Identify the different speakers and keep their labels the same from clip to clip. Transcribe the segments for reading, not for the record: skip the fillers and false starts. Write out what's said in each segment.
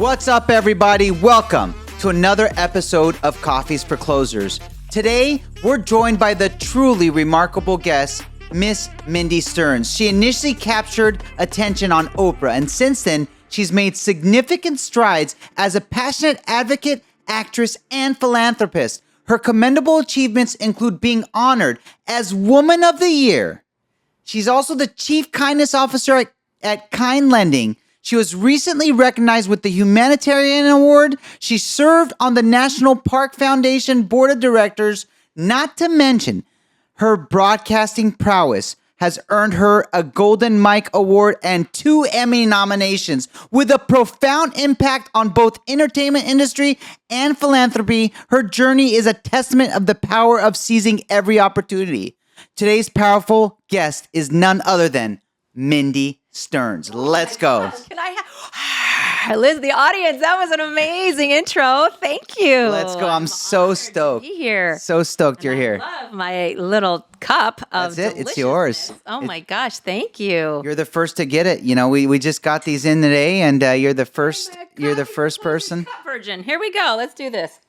Speaker 1: What's up, everybody? Welcome to another episode of Coffeez for Closers. Today, we're joined by the truly remarkable guest, Miss Mindy Stearns. She initially captured attention on Oprah, and since then, she's made significant strides as a passionate advocate, actress, and philanthropist. Her commendable achievements include being honored as Woman of the Year. She's also the Chief Kindness Officer at Kind Lending. She was recently recognized with the Humanitarian Award. She served on the National Park Foundation Board of Directors. Not to mention, her broadcasting prowess has earned her a Golden Mike Award and 2 Emmy nominations. With a profound impact on both entertainment industry and philanthropy, her journey is a testament of the power of seizing every opportunity. Today's powerful guest is none other than Mindy Stearns. Let's go.
Speaker 2: Can I Liz, the audience, that was an amazing intro. Thank you.
Speaker 1: Let's go. I'm so stoked.
Speaker 2: To be here.
Speaker 1: So stoked you're here.
Speaker 2: I love my little cup of
Speaker 1: That's it. It's yours.
Speaker 2: Oh my gosh, thank you.
Speaker 1: You're the first to get it. You know, we just got these in today, and you're the first. You're the first person.
Speaker 2: Cup virgin. Here we go. Let's do this.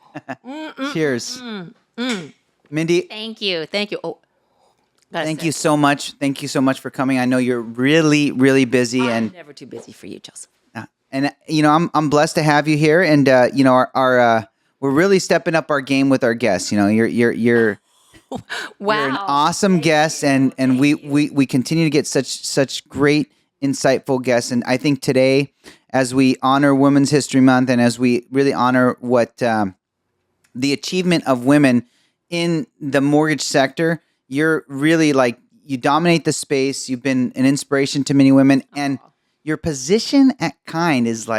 Speaker 1: Cheers, Mindy.
Speaker 2: Thank you. Thank you. Oh.
Speaker 1: Thank you so much. Thank you so much for coming. I know you're really, really busy,
Speaker 2: I'm
Speaker 1: and
Speaker 2: never too busy for you, Joseph.
Speaker 1: you know I'm blessed to have you here, and you know our we're really stepping up our game with our guests. You know you're
Speaker 2: Wow.
Speaker 1: you're an awesome guest, and we continue to get such great, insightful guests. And I think today, as we honor Women's History Month, and as we really honor what the achievement of women in the mortgage sector, you're really you dominate the space. You've been an inspiration to many women, and your position at Kind is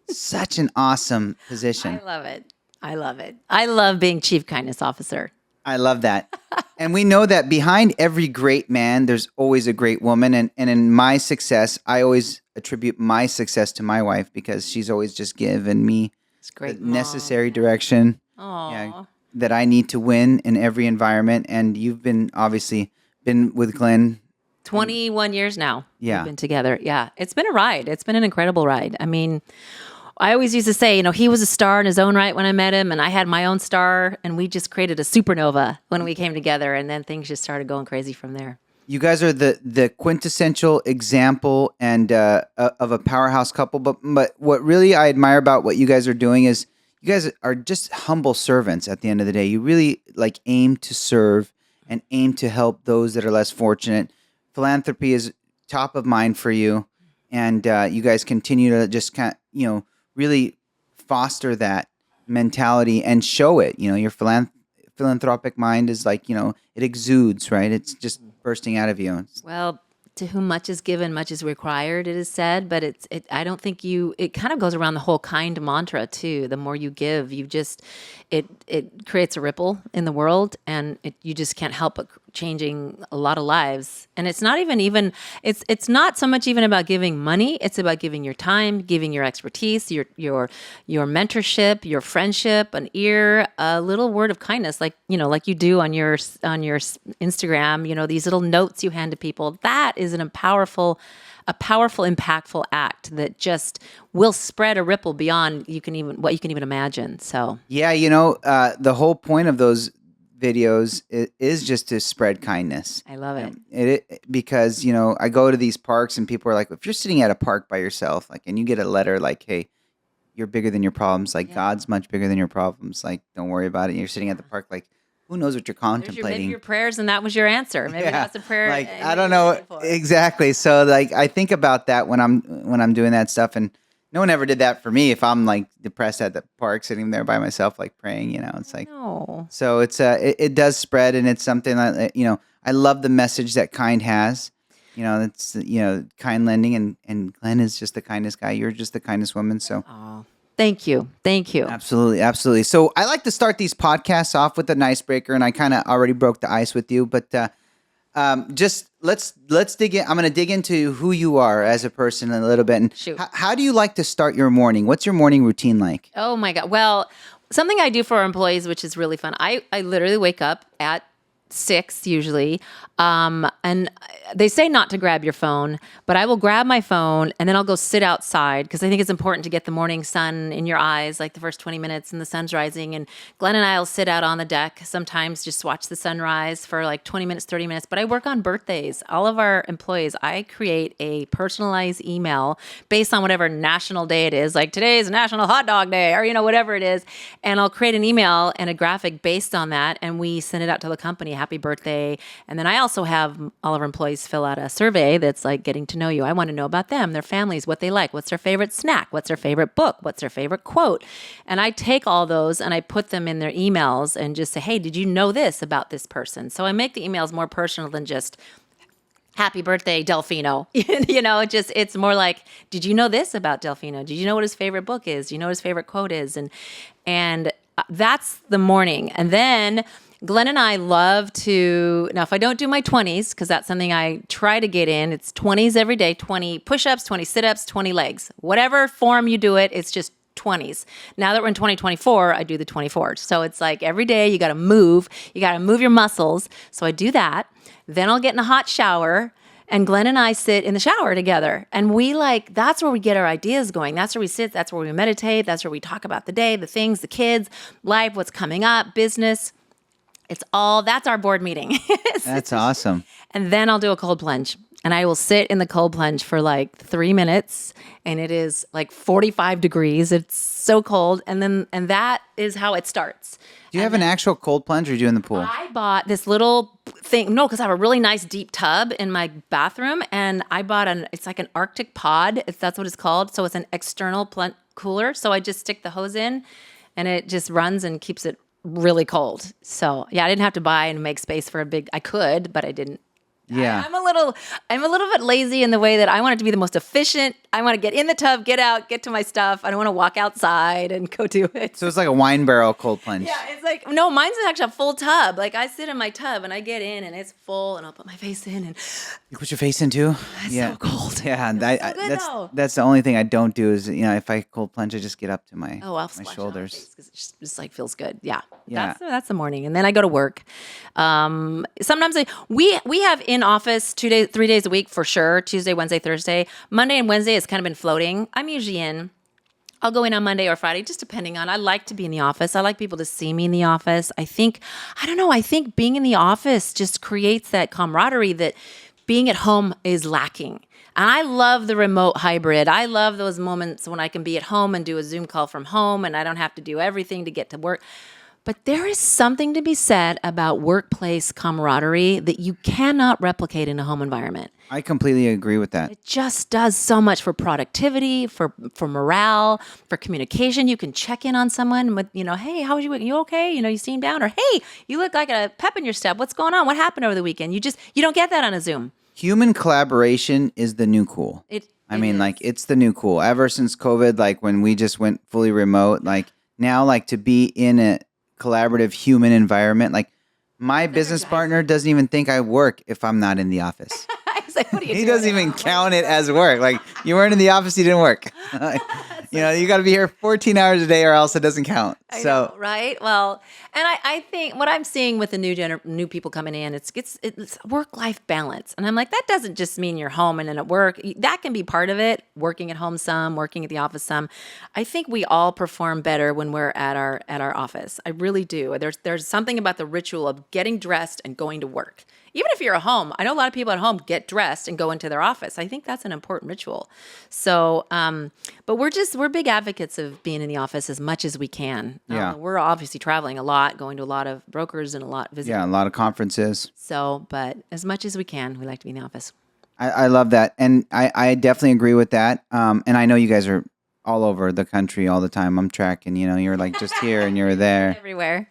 Speaker 1: such an awesome position.
Speaker 2: I love it. I love it. I love being Chief Kindness Officer.
Speaker 1: I love that. And we know that behind every great man, there's always a great woman. And in my success, I always attribute my success to my wife, because she's always just given me the necessary direction that I need to win in every environment. And you've obviously been with Glenn
Speaker 2: 21 years now.
Speaker 1: Yeah.
Speaker 2: We've been together. Yeah. It's been a ride. It's been an incredible ride. I mean, I always used to say, he was a star in his own right when I met him, and I had my own star, and we just created a supernova when we came together, and then things just started going crazy from there.
Speaker 1: You guys are the quintessential example and of a powerhouse couple. But what really I admire about what you guys are doing is you guys are just humble servants at the end of the day. You really aim to serve and aim to help those that are less fortunate. Philanthropy is top of mind for you, and you guys continue to just really foster that mentality and show it. Your philanthropic mind is it exudes, right? It's just bursting out of you.
Speaker 2: Well, to whom much is given, much is required, it is said, but I don't think it kind of goes around the whole kind mantra too. The more you give, it creates a ripple in the world, and you just can't help but changing a lot of lives. And it's not even it's not so much even about giving money. It's about giving your time, giving your expertise, your mentorship, your friendship, an ear, a little word of kindness, like you do on your Instagram. These little notes you hand to people. That is a powerful, impactful act that just will spread a ripple beyond what you can even imagine. So
Speaker 1: yeah, the whole point of those videos is just to spread kindness.
Speaker 2: I love it.
Speaker 1: Because I go to these parks and people are like, if you're sitting at a park by yourself, and you get a letter hey, you're bigger than your problems. God's much bigger than your problems. Don't worry about it. And you're sitting at the park who knows what you're contemplating?
Speaker 2: Maybe your prayers, and that was your answer. Maybe that's a prayer.
Speaker 1: I don't know exactly. So I think about that when I'm doing that stuff, and no one ever did that for me. If I'm depressed at the park, sitting there by myself, praying, it's
Speaker 2: no.
Speaker 1: So it's it does spread, and it's something that I love the message that Kind has. It's Kind Lending, and Glenn is just the kindest guy. You're just the kindest woman. So.
Speaker 2: Oh. Thank you. Thank you.
Speaker 1: Absolutely. So I like to start these podcasts off with an icebreaker, and I kind of already broke the ice with you, but just let's dig in. I'm going to dig into who you are as a person a little bit. And
Speaker 2: Shoot.
Speaker 1: How do you like to start your morning? What's your morning routine like?
Speaker 2: Oh my God. Well, something I do for our employees, which is really fun. I literally wake up at 6 usually. And they say not to grab your phone, but I will grab my phone and then I'll go sit outside because I think it's important to get the morning sun in your eyes, like the first 20 minutes and the sun's rising. And Glenn and I will sit out on the deck, sometimes just watch the sunrise for like 20 minutes, 30 minutes. But I work on birthdays. All of our employees, I create a personalized email based on whatever national day it is, like today is National Hot Dog Day or, whatever it is. And I'll create an email and a graphic based on that. And we send it out to the company, happy birthday. And then I also have all of our employees fill out a survey that's like getting to know you. I want to know about them, their families, what they like, what's their favorite snack, what's their favorite book, what's their favorite quote. And I take all those and I put them in their emails and just say, hey, did you know this about this person? So I make the emails more personal than just happy birthday, Delfino. It's more like, did you know this about Delfino? Did you know what his favorite book is? Do you know what his favorite quote is? And that's the morning. And then Glenn and I love to, now if I don't do my 20s, because that's something I try to get in, it's 20s every day, 20 push-ups, 20 sit-ups, 20 legs. Whatever form you do it, it's just 20s. Now that we're in 2024, I do the 24s. So it's like every day you got to move your muscles. So I do that. Then I'll get in a hot shower and Glenn and I sit in the shower together. And that's where we get our ideas going. That's where we sit. That's where we meditate. That's where we talk about the day, the things, the kids, life, what's coming up, business. That's our board meeting.
Speaker 1: That's awesome.
Speaker 2: And then I'll do a cold plunge. And I will sit in the cold plunge for like 3 minutes. And it is like 45 degrees. It's so cold. And that is how it starts.
Speaker 1: Do you have an actual cold plunge or do you in the pool?
Speaker 2: I bought this little thing. No, because I have a really nice deep tub in my bathroom. And I bought it's like an Arctic pod. That's what it's called. So it's an external cooler. So I just stick the hose in and it just runs and keeps it really cold. So yeah, I didn't have to buy and make space for I could, but I didn't.
Speaker 1: Yeah.
Speaker 2: I'm a little bit lazy in the way that I want it to be the most efficient. I want to get in the tub, get out, get to my stuff. I don't want to walk outside and go do it.
Speaker 1: So it's like a wine barrel cold plunge.
Speaker 2: Yeah, it's like, no, mine's actually a full tub. Like I sit in my tub and I get in and it's full and I'll put my face in and
Speaker 1: you put your face in too?
Speaker 2: It's so cold.
Speaker 1: Yeah,
Speaker 2: Though.
Speaker 1: that's the only thing I don't do is, if I cold plunge, I just get up to my
Speaker 2: I'll
Speaker 1: my shoulders.
Speaker 2: Because it just like feels good. Yeah.
Speaker 1: Yeah.
Speaker 2: That's the morning. And then I go to work. Sometimes we have in office 3 days a week for sure. Tuesday, Wednesday, Thursday. Monday and Wednesday has kind of been floating. I'm usually in. I'll go in on Monday or Friday, just depending on. I like to be in the office. I like people to see me in the office. I think being in the office just creates that camaraderie that being at home is lacking. And I love the remote hybrid. I love those moments when I can be at home and do a Zoom call from home and I don't have to do everything to get to work. But there is something to be said about workplace camaraderie that you cannot replicate in a home environment.
Speaker 1: I completely agree with that.
Speaker 2: It just does so much for productivity, for morale, for communication. You can check in on someone with, hey, how was your week? You okay? You seem down. Or, hey, you look like a pep in your step. What's going on? What happened over the weekend? You don't get that on a Zoom.
Speaker 1: Human collaboration is the new cool. It's the new cool. Ever since COVID, like when we just went fully remote, like now, like to be in a collaborative human environment, like my business partner doesn't even think I work if I'm not in the office.
Speaker 2: Like, what are you
Speaker 1: he
Speaker 2: doing
Speaker 1: doesn't even count it as work. Like you weren't in the office, you didn't work. You got to be here 14 hours a day or else it doesn't count.
Speaker 2: I know, right? Well, and I think what I'm seeing with the new people coming in, it's work-life balance. And I'm like, that doesn't just mean you're home and then at work. That can be part of it, working at home some, working at the office some. I think we all perform better when we're at our office. I really do. There's something about the ritual of getting dressed and going to work. Even if you're at home, I know a lot of people at home get dressed and go into their office. I think that's an important ritual. So, but we're big advocates of being in the office as much as we can.
Speaker 1: Yeah.
Speaker 2: We're obviously traveling a lot, going to a lot of brokers and visiting.
Speaker 1: Yeah, a lot of conferences.
Speaker 2: So, but as much as we can, we like to be in the office.
Speaker 1: I love that. And I definitely agree with that. And I know you guys are all over the country all the time. I'm tracking, you're like just here and you're there.
Speaker 2: Everywhere.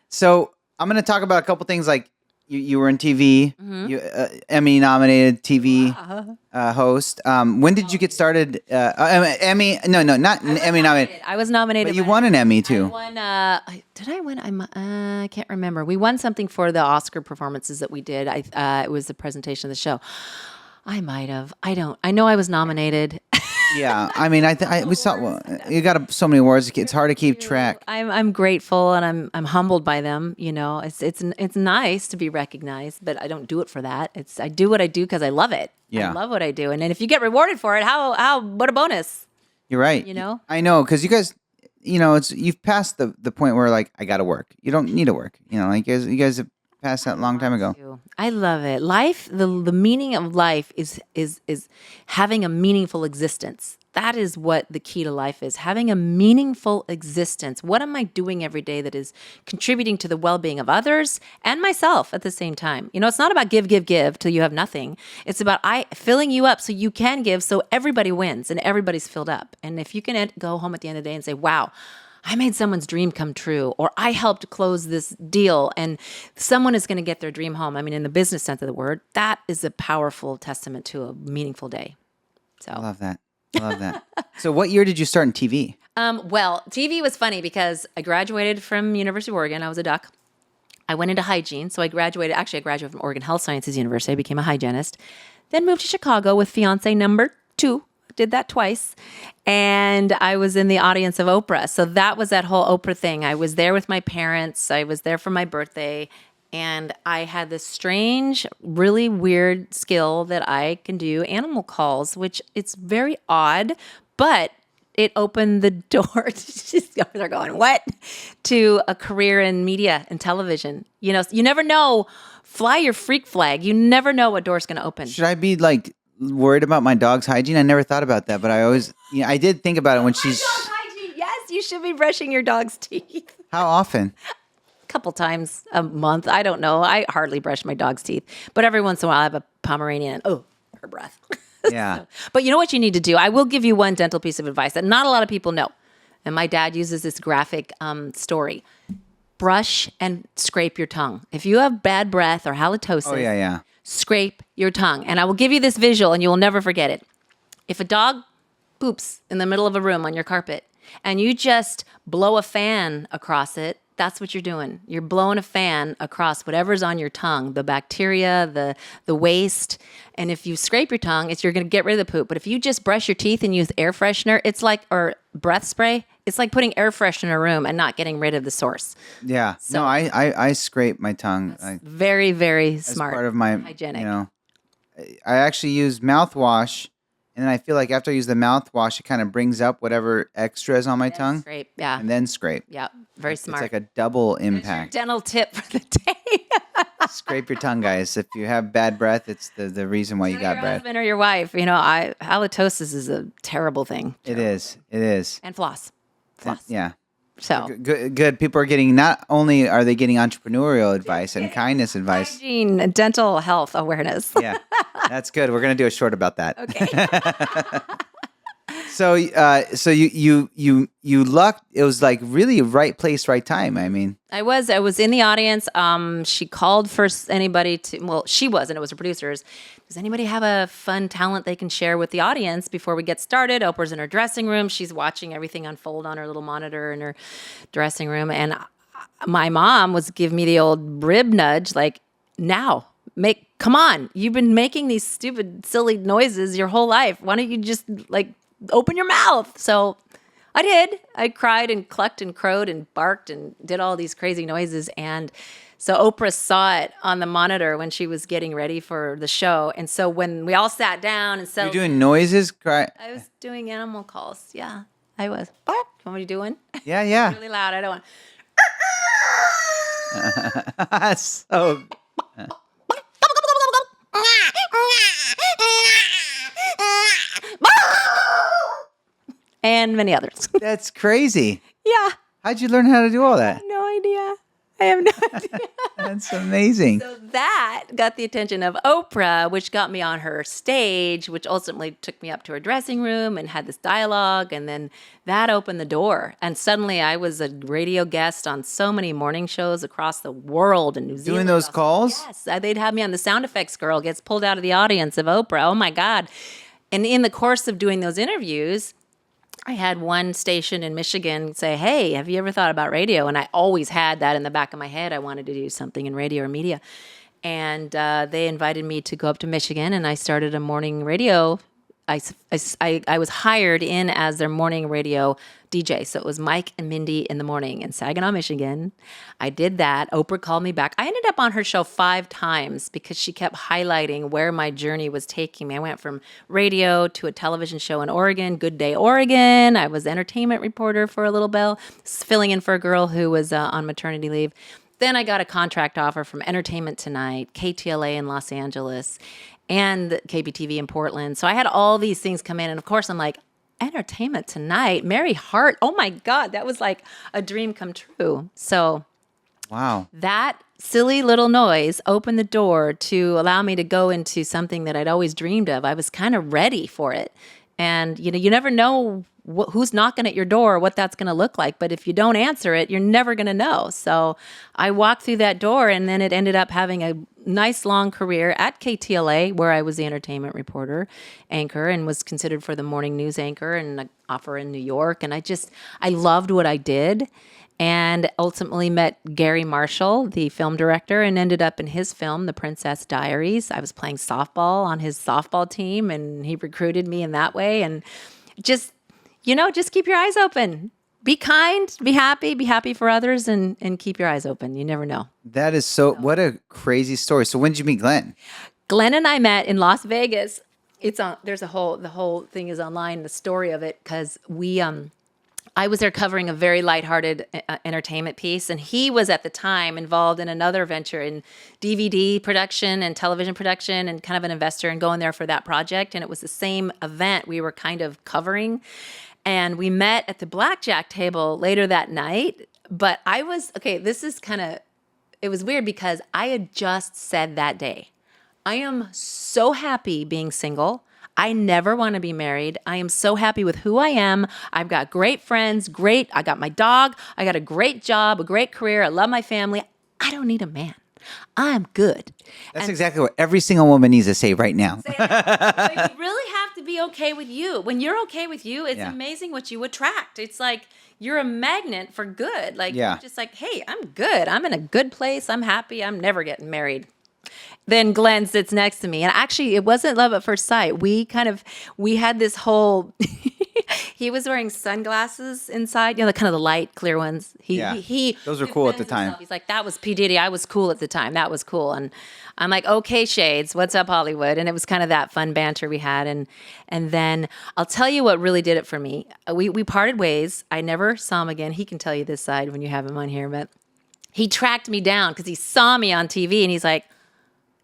Speaker 1: So I'm going to talk about a couple things like, you were in TV, you Emmy nominated TV host. When did you get started? Emmy? No, not Emmy nominated.
Speaker 2: I was nominated.
Speaker 1: But you won an Emmy too.
Speaker 2: I won. Did I win? I can't remember. We won something for the Oscar performances that we did. It was the presentation of the show. I might have. I don't. I know I was nominated.
Speaker 1: Yeah, I mean, we saw you got so many awards. It's hard to keep track.
Speaker 2: I'm grateful and I'm humbled by them. It's nice to be recognized, but I don't do it for that. I do what I do because I love it.
Speaker 1: Yeah.
Speaker 2: I love what I do, and then if you get rewarded for it, what a bonus.
Speaker 1: You're right. I know, because you guys, you've passed the point where like I got to work. You don't need to work. Like you guys have passed that a long time ago.
Speaker 2: I love it. Life, the meaning of life is having a meaningful existence. That is what the key to life is, having a meaningful existence. What am I doing every day that is contributing to the well-being of others and myself at the same time? It's not about give till you have nothing. It's about filling you up so you can give, so everybody wins and everybody's filled up. And if you can go home at the end of the day and say, wow, I made someone's dream come true, or I helped close this deal and someone is going to get their dream home. I mean, in the business sense of the word, that is a powerful testament to a meaningful day. So
Speaker 1: I love that. So what year did you start in TV?
Speaker 2: Well, TV was funny because I graduated from University of Oregon. I was a duck. I went into hygiene. So I graduated from Oregon Health Sciences University. I became a hygienist. Then moved to Chicago with fiance number 2. Did that twice. And I was in the audience of Oprah. So that was that whole Oprah thing. I was there with my parents. I was there for my birthday. And I had this strange, really weird skill that I can do animal calls, which it's very odd, but it opened the door. They're going, what? To a career in media and television. You never know. Fly your freak flag. You never know what door's going to open.
Speaker 1: Should I be like worried about my dog's hygiene? I never thought about that, but I always, I did think about it when she's.
Speaker 2: Dog hygiene. Yes, you should be brushing your dog's teeth.
Speaker 1: How often?
Speaker 2: Couple times a month. I don't know. I hardly brush my dog's teeth, but every once in a while I have a Pomeranian and her breath.
Speaker 1: Yeah.
Speaker 2: But you know what you need to do? I will give you one dental piece of advice that not a lot of people know. And my dad uses this graphic story. Brush and scrape your tongue. If you have bad breath or halitosis, scrape your tongue. And I will give you this visual and you will never forget it. If a dog poops in the middle of a room on your carpet and you just blow a fan across it, that's what you're doing. You're blowing a fan across whatever's on your tongue, the bacteria, the waste. And if you scrape your tongue, you're going to get rid of the poop. But if you just brush your teeth and use air freshener, or breath spray, it's like putting air freshener in a room and not getting rid of the source.
Speaker 1: Yeah. So, no, I scrape my tongue.
Speaker 2: Very, very smart.
Speaker 1: As part of my
Speaker 2: hygienic.
Speaker 1: I actually use mouthwash. And then I feel like after I use the mouthwash, it kind of brings up whatever extra is on my tongue.
Speaker 2: Scrape, yeah.
Speaker 1: And then scrape.
Speaker 2: Yeah, very smart.
Speaker 1: It's like a double impact.
Speaker 2: Dental tip for the day.
Speaker 1: Scrape your tongue, guys. If you have bad breath, it's the reason why you got
Speaker 2: your
Speaker 1: breath.
Speaker 2: Husband or your wife. Halitosis is a terrible thing.
Speaker 1: It is. And
Speaker 2: floss.
Speaker 1: Yeah.
Speaker 2: So
Speaker 1: good. People are getting, not only are they getting entrepreneurial advice and kindness advice,
Speaker 2: hygiene and dental health awareness.
Speaker 1: Yeah, that's good. We're going to do a short about that.
Speaker 2: Okay.
Speaker 1: So you lucked. It was like really right place, right time. I mean,
Speaker 2: I was in the audience. She called for anybody to. Well, she was, and it was her producers. Does anybody have a fun talent they can share with the audience before we get started? Oprah's in her dressing room. She's watching everything unfold on her little monitor in her dressing room, and my mom was giving me the old rib nudge, like, now. Come on. You've been making these stupid, silly noises your whole life. Why don't you just open your mouth? So I did. I cried and clucked and crowed and barked and did all these crazy noises. And so Oprah saw it on the monitor when she was getting ready for the show. And so when we all sat down and settled,
Speaker 1: you're doing noises?
Speaker 2: I was doing animal calls. Yeah, I was. What? You want me to do one?
Speaker 1: Yeah.
Speaker 2: Really loud. I don't want.
Speaker 1: So.
Speaker 2: And many others.
Speaker 1: That's crazy.
Speaker 2: Yeah.
Speaker 1: How'd you learn how to do all that?
Speaker 2: I have no idea.
Speaker 1: That's amazing.
Speaker 2: So that got the attention of Oprah, which got me on her stage, which ultimately took me up to her dressing room and had this dialogue. And then that opened the door. And suddenly I was a radio guest on so many morning shows across the world in New Zealand.
Speaker 1: Doing those calls?
Speaker 2: Yes. They'd have me on. The sound effects girl gets pulled out of the audience of Oprah. Oh, my God. And in the course of doing those interviews, I had one station in Michigan say, hey, have you ever thought about radio? And I always had that in the back of my head. I wanted to do something in radio or media. And they invited me to go up to Michigan, and I started a morning radio I was hired in as their morning radio DJ. So it was Mike and Mindy in the morning in Saginaw, Michigan. I did that. Oprah called me back. I ended up on her show 5 times because she kept highlighting where my journey was taking me. I went from radio to a television show in Oregon, Good Day Oregon. I was entertainment reporter for a little bit, filling in for a girl who was on maternity leave. Then I got a contract offer from Entertainment Tonight, KTLA in Los Angeles, and KBTV in Portland. So I had all these things come in. And of course, I'm like, Entertainment Tonight, Mary Hart. Oh my God, that was like a dream come true. So
Speaker 1: wow,
Speaker 2: that silly little noise opened the door to allow me to go into something that I'd always dreamed of. I was kind of ready for it. And, you never know who's knocking at your door, what that's going to look like. But if you don't answer it, you're never going to know. So I walked through that door, and then it ended up having a nice long career at KTLA, where I was the entertainment reporter anchor and was considered for the morning news anchor and an offer in New York. And I loved what I did, and ultimately met Gary Marshall, the film director, and ended up in his film, The Princess Diaries. I was playing softball on his softball team, and he recruited me in that way. And just keep your eyes open. Be kind, be happy for others, and keep your eyes open. You never know.
Speaker 1: That is what a crazy story. So when did you meet Glenn?
Speaker 2: Glenn and I met in Las Vegas. The whole thing is online, the story of it, because I was there covering a very lighthearted entertainment piece, and he was at the time involved in another venture in DVD production and television production, and kind of an investor, and going there for that project. And it was the same event we were kind of covering. And we met at the blackjack table later that night. But it was weird because I had just said that day, I am so happy being single. I never want to be married. I am so happy with who I am. I've got great friends, I got my dog. I got a great job, a great career. I love my family. I don't need a man. I'm good.
Speaker 1: That's exactly what every single woman needs to say right now.
Speaker 2: Say that. But you really have to be okay with you. When you're okay with you, it's amazing what you attract. It's like you're a magnet for good. Like you're just like, hey, I'm good. I'm in a good place. I'm happy. I'm never getting married. Then Glenn sits next to me. And actually, it wasn't love at first sight. We had this whole, he was wearing sunglasses inside, the kind of the light, clear ones.
Speaker 1: Those were cool at the time.
Speaker 2: He's like, that was P. Diddy. I was cool at the time. That was cool. And I'm like, okay, Shades, what's up, Hollywood? And it was kind of that fun banter we had. And then I'll tell you what really did it for me. We parted ways. I never saw him again. He can tell you this side when you have him on here. But he tracked me down because he saw me on TV, and he's like,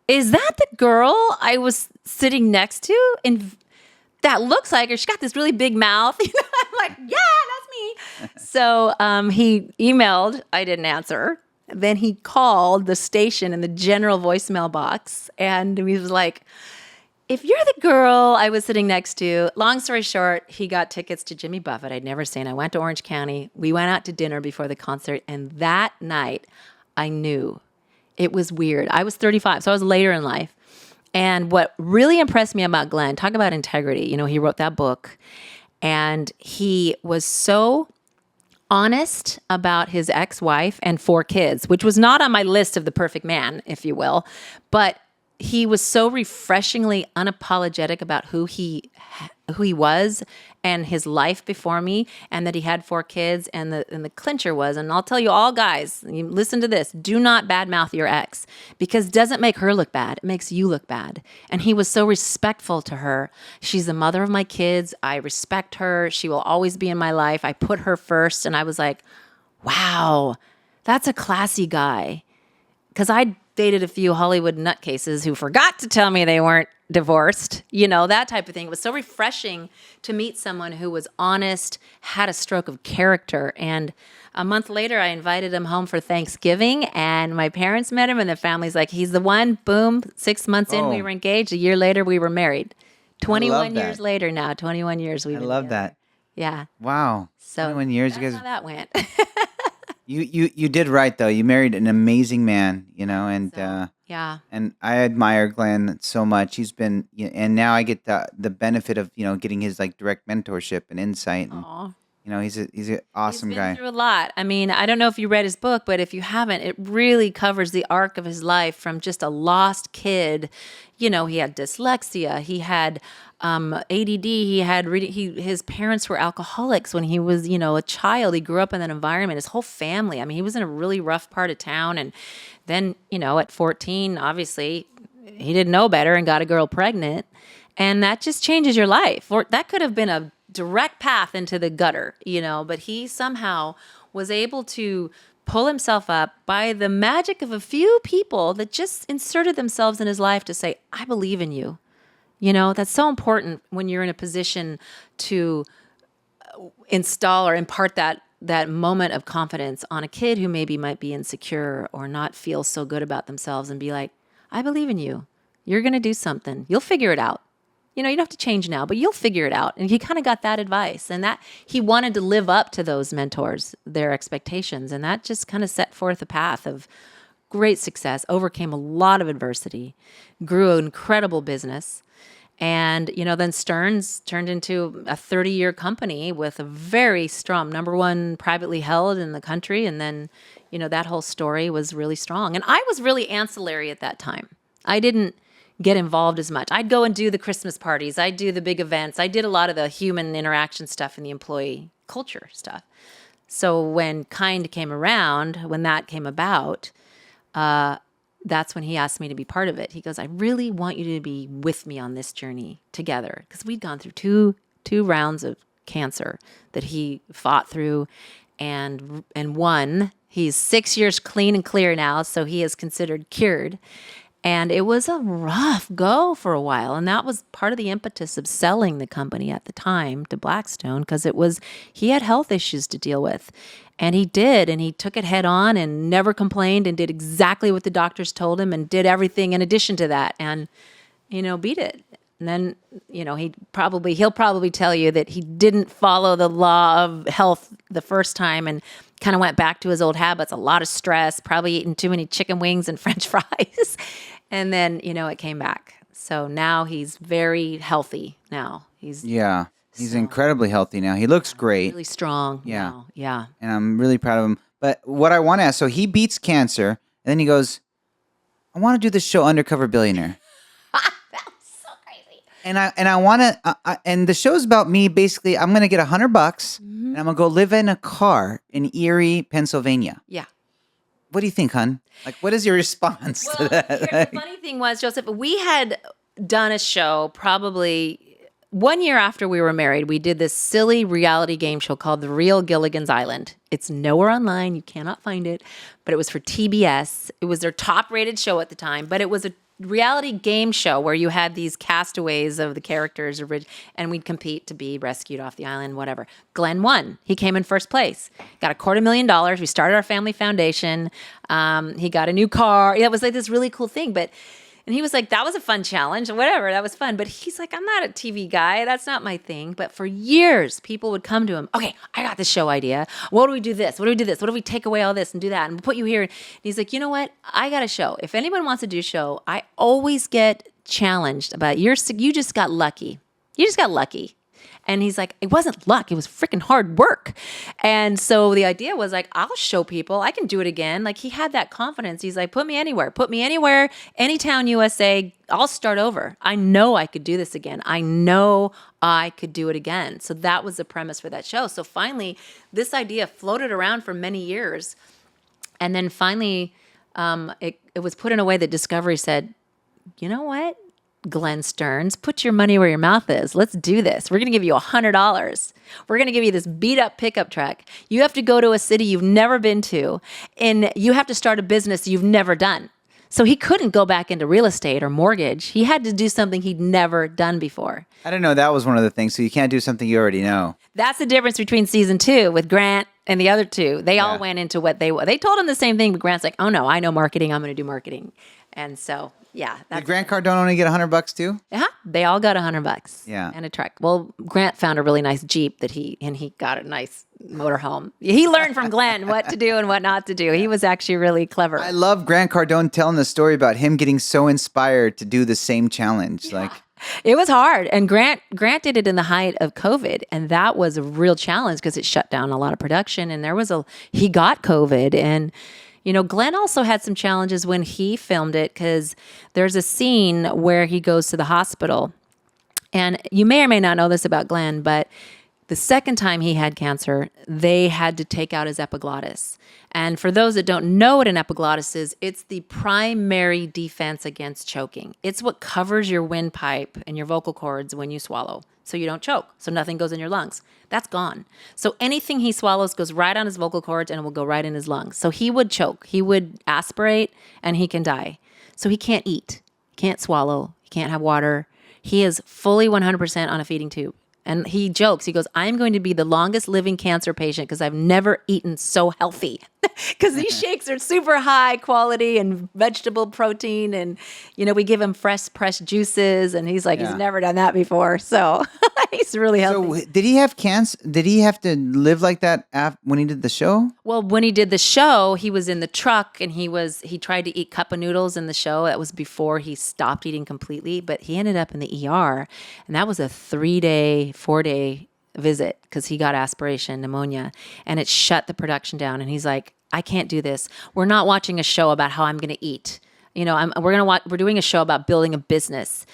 Speaker 2: is that the girl I was sitting next to? And that looks like her. She got this really big mouth. I'm like, yeah, that's me. So he emailed. I didn't answer. Then he called the station in the general voicemail box. And he was like, if you're the girl I was sitting next to, long story short, he got tickets to Jimmy Buffett. I'd never seen. I went to Orange County. We went out to dinner before the concert. And that night, I knew. It was weird. I was 35, so I was later in life. And what really impressed me about Glenn, talk about integrity. He wrote that book, and he was so honest about his ex-wife and 4 kids, which was not on my list of the perfect man, if you will. But he was so refreshingly unapologetic about who he was and his life before me, and that he had 4 kids. And the clincher was, and I'll tell you all guys, you listen to this, do not badmouth your ex, because it doesn't make her look bad. It makes you look bad. And he was so respectful to her. She's the mother of my kids. I respect her. She will always be in my life. I put her first. And I was like, wow, that's a classy guy. Because I dated a few Hollywood nutcases who forgot to tell me they weren't divorced, that type of thing. It was so refreshing to meet someone who was honest, had a stroke of character. And a month later, I invited him home for Thanksgiving, and my parents met him, and the family's like, he's the one. Boom. 6 months in, we were engaged. A year later, we were married. 21 years later now. 21 years we've been
Speaker 1: together. I love that.
Speaker 2: Yeah.
Speaker 1: Wow.
Speaker 2: So
Speaker 1: 21 years.
Speaker 2: That's how that went.
Speaker 1: You did right though. You married an amazing man, and
Speaker 2: yeah.
Speaker 1: And I admire Glenn so much. He's been, and now I get the benefit of getting his like direct mentorship and insight. And He's an awesome
Speaker 2: He's been
Speaker 1: guy.
Speaker 2: through a lot. I mean, I don't know if you read his book, but if you haven't, it really covers the arc of his life from just a lost kid. He had dyslexia. He had ADD. He had his parents were alcoholics when he was, a child. He grew up in that environment. His whole family. I mean, he was in a really rough part of town. And then, at 14, obviously, he didn't know better and got a girl pregnant. And that just changes your life. Or that could have been a direct path into the gutter, but he somehow was able to pull himself up by the magic of a few people that just inserted themselves in his life to say, I believe in you. That's so important when you're in a position to install or impart that moment of confidence on a kid who maybe might be insecure or not feel so good about themselves, and be like, I believe in you. You're going to do something. You'll figure it out. You don't have to change now, but you'll figure it out. And he kind of got that advice, and that he wanted to live up to those mentors, their expectations. And that just kind of set forth a path of great success, overcame a lot of adversity, grew an incredible business. And, then Stearns turned into a 30-year company with a very strong, number one privately held in the country. And then, that whole story was really strong. And I was really ancillary at that time. I didn't get involved as much. I'd go and do the Christmas parties. I'd do the big events. I did a lot of the human interaction stuff and the employee culture stuff. So when Kind came around, when that came about, that's when he asked me to be part of it. He goes, I really want you to be with me on this journey together. Because we'd gone through two rounds of cancer that he fought through and won. He's 6 years clean and clear now, so he is considered cured. And it was a rough go for a while. And that was part of the impetus of selling the company at the time to Blackstone, because he had health issues to deal with. And he did, and he took it head on and never complained and did exactly what the doctors told him and did everything in addition to that and, beat it. And then, he'll probably tell you that he didn't follow the law of health the first time and kind of went back to his old habits, a lot of stress, probably eating too many chicken wings and French fries. And then, it came back. So now he's very healthy now. He's
Speaker 1: incredibly healthy now. He looks great.
Speaker 2: Really strong now. Yeah.
Speaker 1: And I'm really proud of him. But what I want to ask, so he beats cancer, and then he goes, I want to do this show, Undercover Billionaire.
Speaker 2: That was so crazy.
Speaker 1: And I want to, and the show's about me. Basically, I'm going to get $100, and I'm going to go live in a car in Erie, Pennsylvania.
Speaker 2: Yeah.
Speaker 1: What do you think, hon? Like, what is your response to that?
Speaker 2: The funny thing was, Joseph, we had done a show probably 1 year after we were married. We did this silly reality game show called The Real Gilligan's Island. It's nowhere online. You cannot find it. But it was for TBS. It was their top-rated show at the time. But it was a reality game show where you had these castaways of the characters, and we'd compete to be rescued off the island, whatever. Glenn won. He came in first place. Got $250,000. We started our family foundation. He got a new car. It was like this really cool thing. And he was like, that was a fun challenge, whatever, that was fun. But he's like, I'm not a TV guy. That's not my thing. But for years, people would come to him, okay, I got this show idea. What do we do this? What do we do this? What if we take away all this and do that and put you here? And he's like, you know what? I got a show. If anyone wants to do a show, I always get challenged about you just got lucky. You just got lucky. And he's like, it wasn't luck. It was freaking hard work. And so the idea was like, I'll show people. I can do it again. Like he had that confidence. He's like, put me anywhere, any town, USA. I'll start over. I know I could do this again. I know I could do it again. So that was the premise for that show. So finally, this idea floated around for many years. And then finally, it was put in a way that Discovery said, you know what? Glenn Stearns, put your money where your mouth is. Let's do this. We're going to give you $100. We're going to give you this beat up pickup truck. You have to go to a city you've never been to, and you have to start a business you've never done. So he couldn't go back into real estate or mortgage. He had to do something he'd never done before.
Speaker 1: I didn't know that was one of the things. So you can't do something you already know.
Speaker 2: That's the difference between season 2 with Grant and the other two. They all went into what they told him the same thing, but Grant's like, oh no, I know marketing. I'm going to do marketing. And so, yeah.
Speaker 1: Did Grant Cardone only get $100 too?
Speaker 2: Yeah, they all got $100.
Speaker 1: Yeah.
Speaker 2: And a truck. Well, Grant found a really nice Jeep that he got a nice motorhome. He learned from Glenn what to do and what not to do. He was actually really clever.
Speaker 1: I love Grant Cardone telling the story about him getting so inspired to do the same challenge.
Speaker 2: Yeah.
Speaker 1: Like,
Speaker 2: It was hard. And Grant did it in the height of COVID. And that was a real challenge because it shut down a lot of production. And he got COVID. And, Glenn also had some challenges when he filmed it because there's a scene where he goes to the hospital. And you may or may not know this about Glenn, but the second time he had cancer, they had to take out his epiglottis. And for those that don't know what an epiglottis is, it's the primary defense against choking. It's what covers your windpipe and your vocal cords when you swallow, so you don't choke, so nothing goes in your lungs. That's gone. So anything he swallows goes right on his vocal cords and it will go right in his lungs. So he would choke, he would aspirate, and he can die. So he can't eat, can't swallow, he can't have water. He is fully 100% on a feeding tube. And he jokes, he goes, I'm going to be the longest living cancer patient because I've never eaten so healthy. Because these shakes are super high quality and vegetable protein. And, we give him fresh pressed juices. And he's like, he's never done that before. So he's really healthy.
Speaker 1: So did he have cancer? Did he have to live like that when he did the show?
Speaker 2: Well, when he did the show, he was in the truck and he tried to eat cup of noodles in the show. That was before he stopped eating completely. But he ended up in the ER. And that was a 4-day visit because he got aspiration pneumonia and it shut the production down. And he's like, I can't do this. We're not watching a show about how I'm going to eat. We're doing a show about building a business.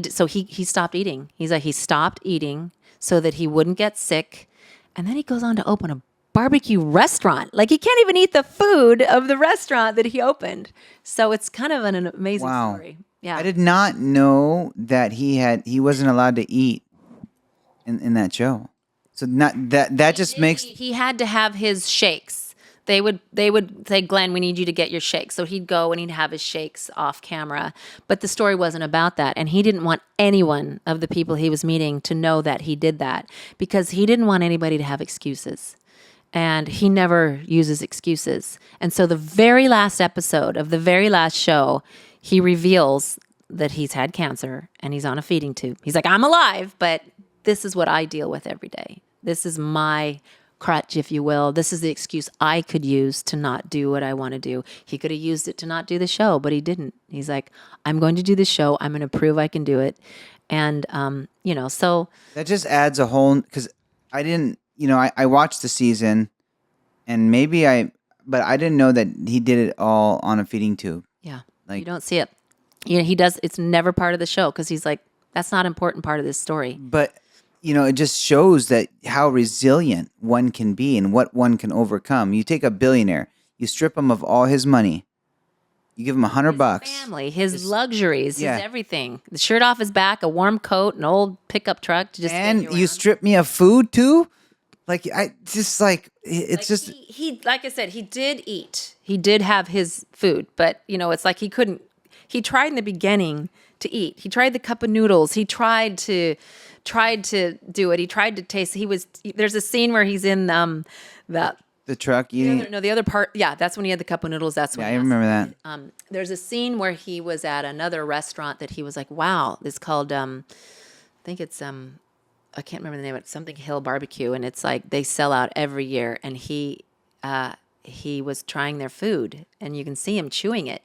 Speaker 2: So he stopped eating. He's like, he stopped eating so that he wouldn't get sick. And then he goes on to open a barbecue restaurant. Like he can't even eat the food of the restaurant that he opened. So it's kind of an amazing story. Yeah.
Speaker 1: I did not know that he wasn't allowed to eat in that show. So that just makes
Speaker 2: he had to have his shakes. They would say, Glenn, we need you to get your shakes. So he'd go and he'd have his shakes off camera. But the story wasn't about that. And he didn't want anyone of the people he was meeting to know that he did that because he didn't want anybody to have excuses. And he never uses excuses. And so the very last episode of the very last show, he reveals that he's had cancer and he's on a feeding tube. He's like, I'm alive, but this is what I deal with every day. This is my crutch, if you will. This is the excuse I could use to not do what I want to do. He could have used it to not do the show, but he didn't. He's like, I'm going to do the show. I'm going to prove I can do it. And, so.
Speaker 1: That just adds a whole, because I didn't, I watched the season and but I didn't know that he did it all on a feeding tube.
Speaker 2: Yeah. You don't see it. He does. It's never part of the show because he's like, that's not an important part of this story.
Speaker 1: But it just shows that how resilient one can be and what one can overcome. You take a billionaire, you strip him of all his money, you give him $100.
Speaker 2: His family, his luxuries, his everything. The shirt off his back, a warm coat, an old pickup truck to just.
Speaker 1: And you strip me of food too. Like
Speaker 2: he like I said, he did eat. He did have his food, but it's like he couldn't. He tried in the beginning to eat. He tried the cup of noodles. He tried to do it. He tried to taste. There's a scene where he's in the
Speaker 1: truck eating.
Speaker 2: The other part. Yeah, that's when he had the cup of noodles. That's when.
Speaker 1: Yeah, I remember that.
Speaker 2: There's a scene where he was at another restaurant that he was like, "Wow, it's called I think it's I can't remember the name of it. Something Hill Barbecue, and it's like they sell out every year." And he was trying their food, and you can see him chewing it,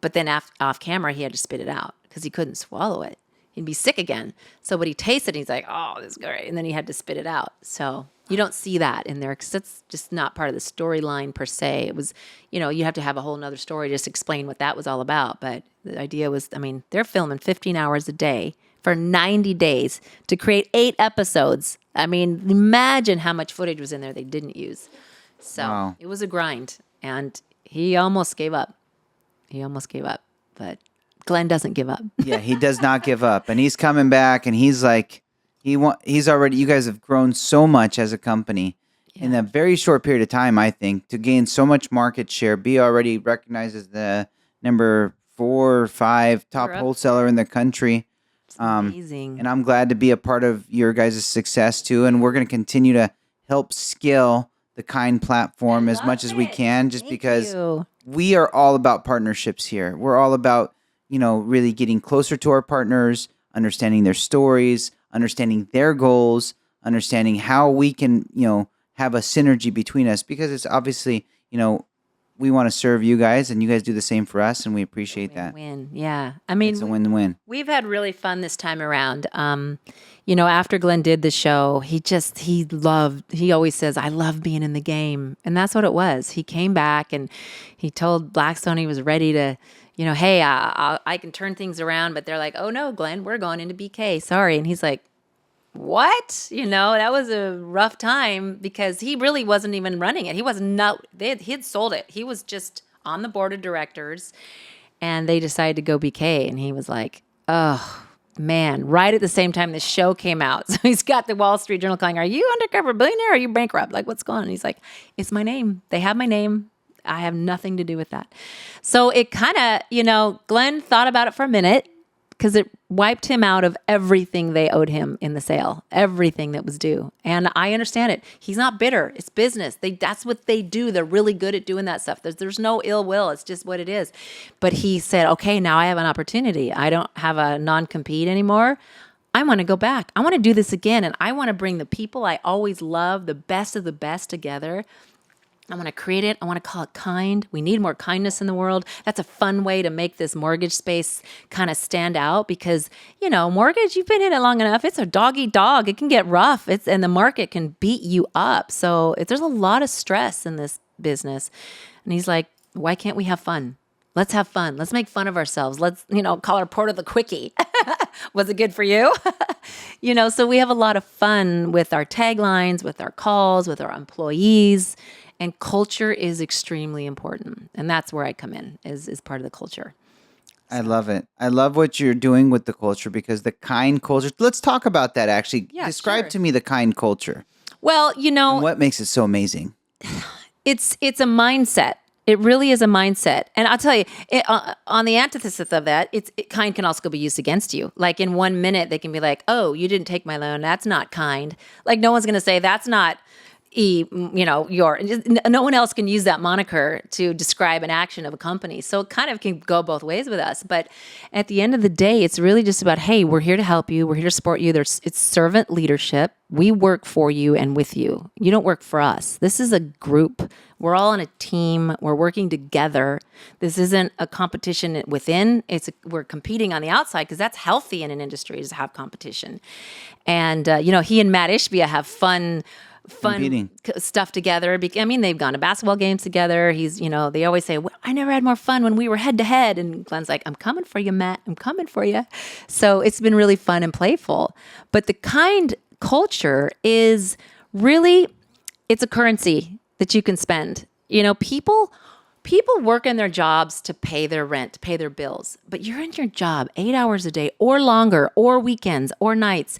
Speaker 2: but then off camera he had to spit it out because he couldn't swallow it. He'd be sick again. So when he tasted it, he's like, oh, this is great. And then he had to spit it out. So you don't see that in there because it's just not part of the storyline per se. It was, you have to have a whole nother story just to explain what that was all about. But the idea was, they're filming 15 hours a day for 90 days to create 8 episodes. Imagine how much footage was in there they didn't use. So It was a grind. And he almost gave up. But Glenn doesn't give up.
Speaker 1: Yeah, he does not give up. And he's coming back and he's like, he's already, you guys have grown so much as a company in a very short period of time, I think, to gain so much market share, be already recognized as the number 4 or 5 top wholesaler in the country.
Speaker 2: It's amazing.
Speaker 1: And I'm glad to be a part of your guys' success too. And we're going to continue to help scale the Kind platform as much as we can, just because we are all about partnerships here. We're all about really getting closer to our partners, understanding their stories, understanding their goals, understanding how we can, have a synergy between us, because it's obviously, we want to serve you guys, and you guys do the same for us, and we appreciate that.
Speaker 2: Win. Yeah. I mean,
Speaker 1: It's a win-win.
Speaker 2: we've had really fun this time around. After Glenn did the show, he always says, I love being in the game. And that's what it was. He came back and he told Blackstone he was ready to, hey, I can turn things around. But they're like, oh no, Glenn, we're going into BK. Sorry. And he's like, what? That was a rough time because he really wasn't even running it. He had sold it. He was just on the board of directors and they decided to go BK. And he was like, oh man, right at the same time the show came out. So he's got the Wall Street Journal calling, are you Undercover Billionaire? Or are you bankrupt? Like, what's going on? And he's like, it's my name. They have my name. I have nothing to do with that. So it kind of, Glenn thought about it for a minute because it wiped him out of everything they owed him in the sale, everything that was due. And I understand it. He's not bitter. It's business. That's what they do. They're really good at doing that stuff. There's no ill will. It's just what it is. But he said, okay, now I have an opportunity. I don't have a non-compete anymore. I want to go back. I want to do this again. And I want to bring the people I always love, the best of the best together. I want to create it. I want to call it kind. We need more kindness in the world. That's a fun way to make this mortgage space kind of stand out because, mortgage, you've been in it long enough. It's a dog eat dog. It can get rough. And the market can beat you up. So there's a lot of stress in this business. And he's like, why can't we have fun? Let's have fun. Let's make fun of ourselves. Let's, call our Porter the Quickie. Was it good for you? So we have a lot of fun with our taglines, with our calls, with our employees. And culture is extremely important. And that's where I come in, is part of the culture.
Speaker 1: I love it. I love what you're doing with the culture because the kind culture. Let's talk about that actually.
Speaker 2: Yeah,
Speaker 1: Describe to me the kind culture.
Speaker 2: Well,
Speaker 1: And what makes it so amazing?
Speaker 2: It's a mindset. It really is a mindset. And I'll tell you, on the antithesis of that, kind can also be used against you. Like in 1 minute, they can be like, oh, you didn't take my loan. That's not kind. Like no one's going to say that's not no one else can use that moniker to describe an action of a company. So it kind of can go both ways with us. But at the end of the day, it's really just about, hey, we're here to help you. We're here to support you. It's servant leadership. We work for you and with you. You don't work for us. This is a group. We're all on a team. We're working together. This isn't a competition within. We're competing on the outside because that's healthy in an industry to have competition. And, he and Matt Ishbia have fun stuff together. I mean, they've gone to basketball games together. They always say, well, I never had more fun when we were head to head. And Glenn's like, I'm coming for you, Matt. I'm coming for you. So it's been really fun and playful. But the kind culture is really, it's a currency that you can spend. People work in their jobs to pay their rent, to pay their bills. But you're in your job 8 hours a day or longer or weekends or nights.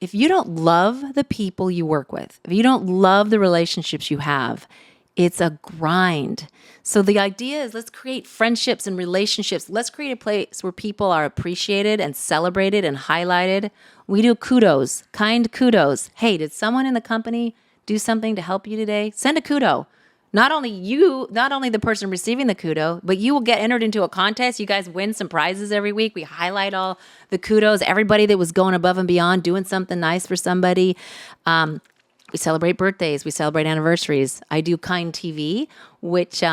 Speaker 2: If you don't love the people you work with, if you don't love the relationships you have, it's a grind. So the idea is let's create friendships and relationships. Let's create a place where people are appreciated and celebrated and highlighted. We do kudos, kind kudos. Hey, did someone in the company do something to help you today? Send a kudo. Not only the person receiving the kudo, but you will get entered into a contest. You guys win some prizes every week. We highlight all the kudos, everybody that was going above and beyond, doing something nice for somebody. We celebrate birthdays. We celebrate anniversaries. I do Kind TV, which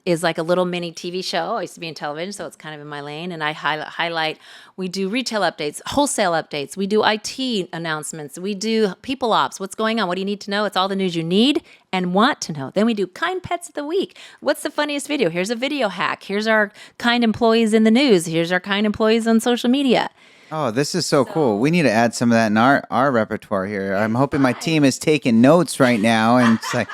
Speaker 2: is like a little mini TV show. I used to be in television, so it's kind of in my lane. And I highlight, we do retail updates, wholesale updates. We do IT announcements. We do people ops. What's going on? What do you need to know? It's all the news you need and want to know. Then we do Kind Pets of the Week. What's the funniest video? Here's a video hack. Here's our kind employees in the news. Here's our kind employees on social media.
Speaker 1: Oh, this is so cool. We need to add some of that in our repertoire here. I'm hoping my team is taking notes right now. And it's like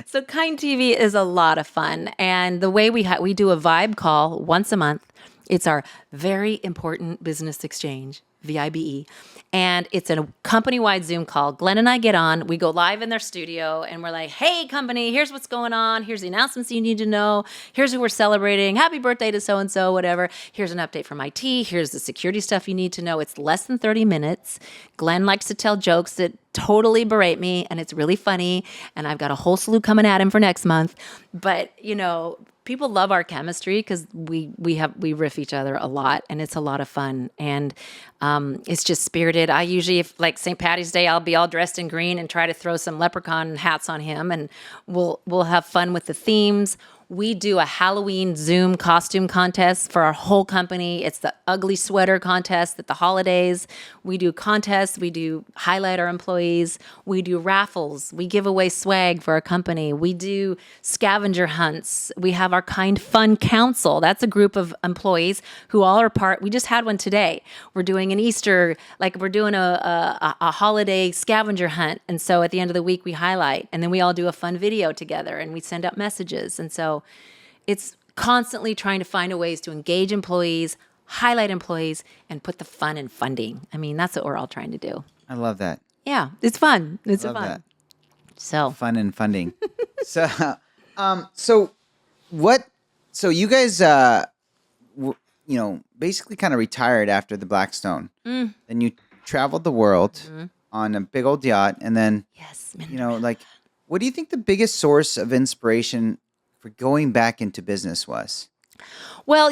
Speaker 2: So Kind TV is a lot of fun. And the way we do a vibe call once a month. It's our very important business exchange, VIBE. And it's a company-wide Zoom call. Glenn and I get on. We go live in their studio, and we're like, hey, company, here's what's going on. Here's the announcements you need to know. Here's who we're celebrating. Happy birthday to so-and-so, whatever. Here's an update from IT. Here's the security stuff you need to know. It's less than 30 minutes. Glenn likes to tell jokes that totally berate me, and it's really funny. And I've got a whole slew coming at him for next month. But, people love our chemistry because we riff each other a lot, and it's a lot of fun. And it's just spirited. I usually, if like St. Patty's Day, I'll be all dressed in green and try to throw some leprechaun hats on him, and we'll have fun with the themes. We do a Halloween Zoom costume contest for our whole company. It's the ugly sweater contest at the holidays. We do contests. We do highlight our employees. We do raffles. We give away swag for our company. We do scavenger hunts. We have our Kind Fun Council. That's a group of employees who all are part. We just had one today. We're doing an Easter, like we're doing a holiday scavenger hunt. And so at the end of the week, we highlight. And then we all do a fun video together and we send out messages. And so it's constantly trying to find ways to engage employees, highlight employees, and put the fun in funding. I mean, that's what we're all trying to do.
Speaker 1: I love that.
Speaker 2: Yeah, it's fun. It's
Speaker 1: love
Speaker 2: fun.
Speaker 1: that.
Speaker 2: So
Speaker 1: Fun and funding. So you guys, basically kind of retired after the Blackstone. Then you traveled the world on a big old yacht, and then
Speaker 2: yes,
Speaker 1: what do you think the biggest source of inspiration for going back into business was?
Speaker 2: Well,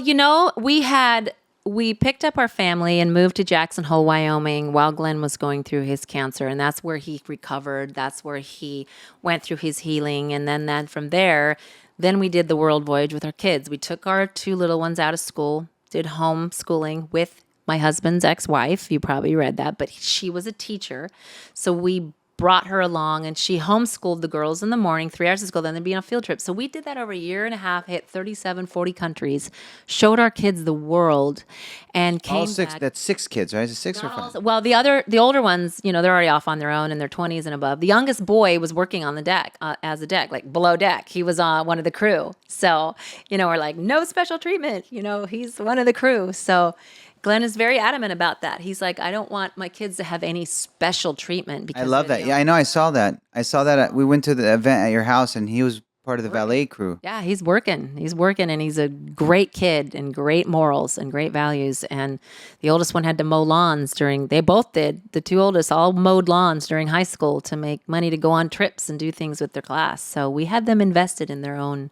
Speaker 2: we picked up our family and moved to Jackson Hole, Wyoming while Glenn was going through his cancer. And that's where he recovered. That's where he went through his healing. And then from there, then we did the world voyage with our kids. We took our 2 little ones out of school, did homeschooling with my husband's ex-wife. You probably read that, but she was a teacher. So we brought her along, and she homeschooled the girls in the morning, 3 hours of school, then they'd be on a field trip. So we did that over a year and a half, hit 37, 40 countries, showed our kids the world, and came
Speaker 1: All 6,
Speaker 2: back.
Speaker 1: that's 6 kids, right? Is it 6 or 5?
Speaker 2: Well, the older ones, they're already off on their own in their 20s and above. The youngest boy was working on the deck, as a deck, like below deck. He was one of the crew. So, we're like, no special treatment. He's one of the crew. So Glenn is very adamant about that. He's like, I don't want my kids to have any special treatment. Because
Speaker 1: I love that. Yeah, I know. I saw that. We went to the event at your house, and he was part of the valet crew.
Speaker 2: Yeah, he's working, and he's a great kid and great morals and great values. And the oldest one had to mow lawns they both did. The 2 oldest all mowed lawns during high school to make money to go on trips and do things with their class. So we had them invested in their own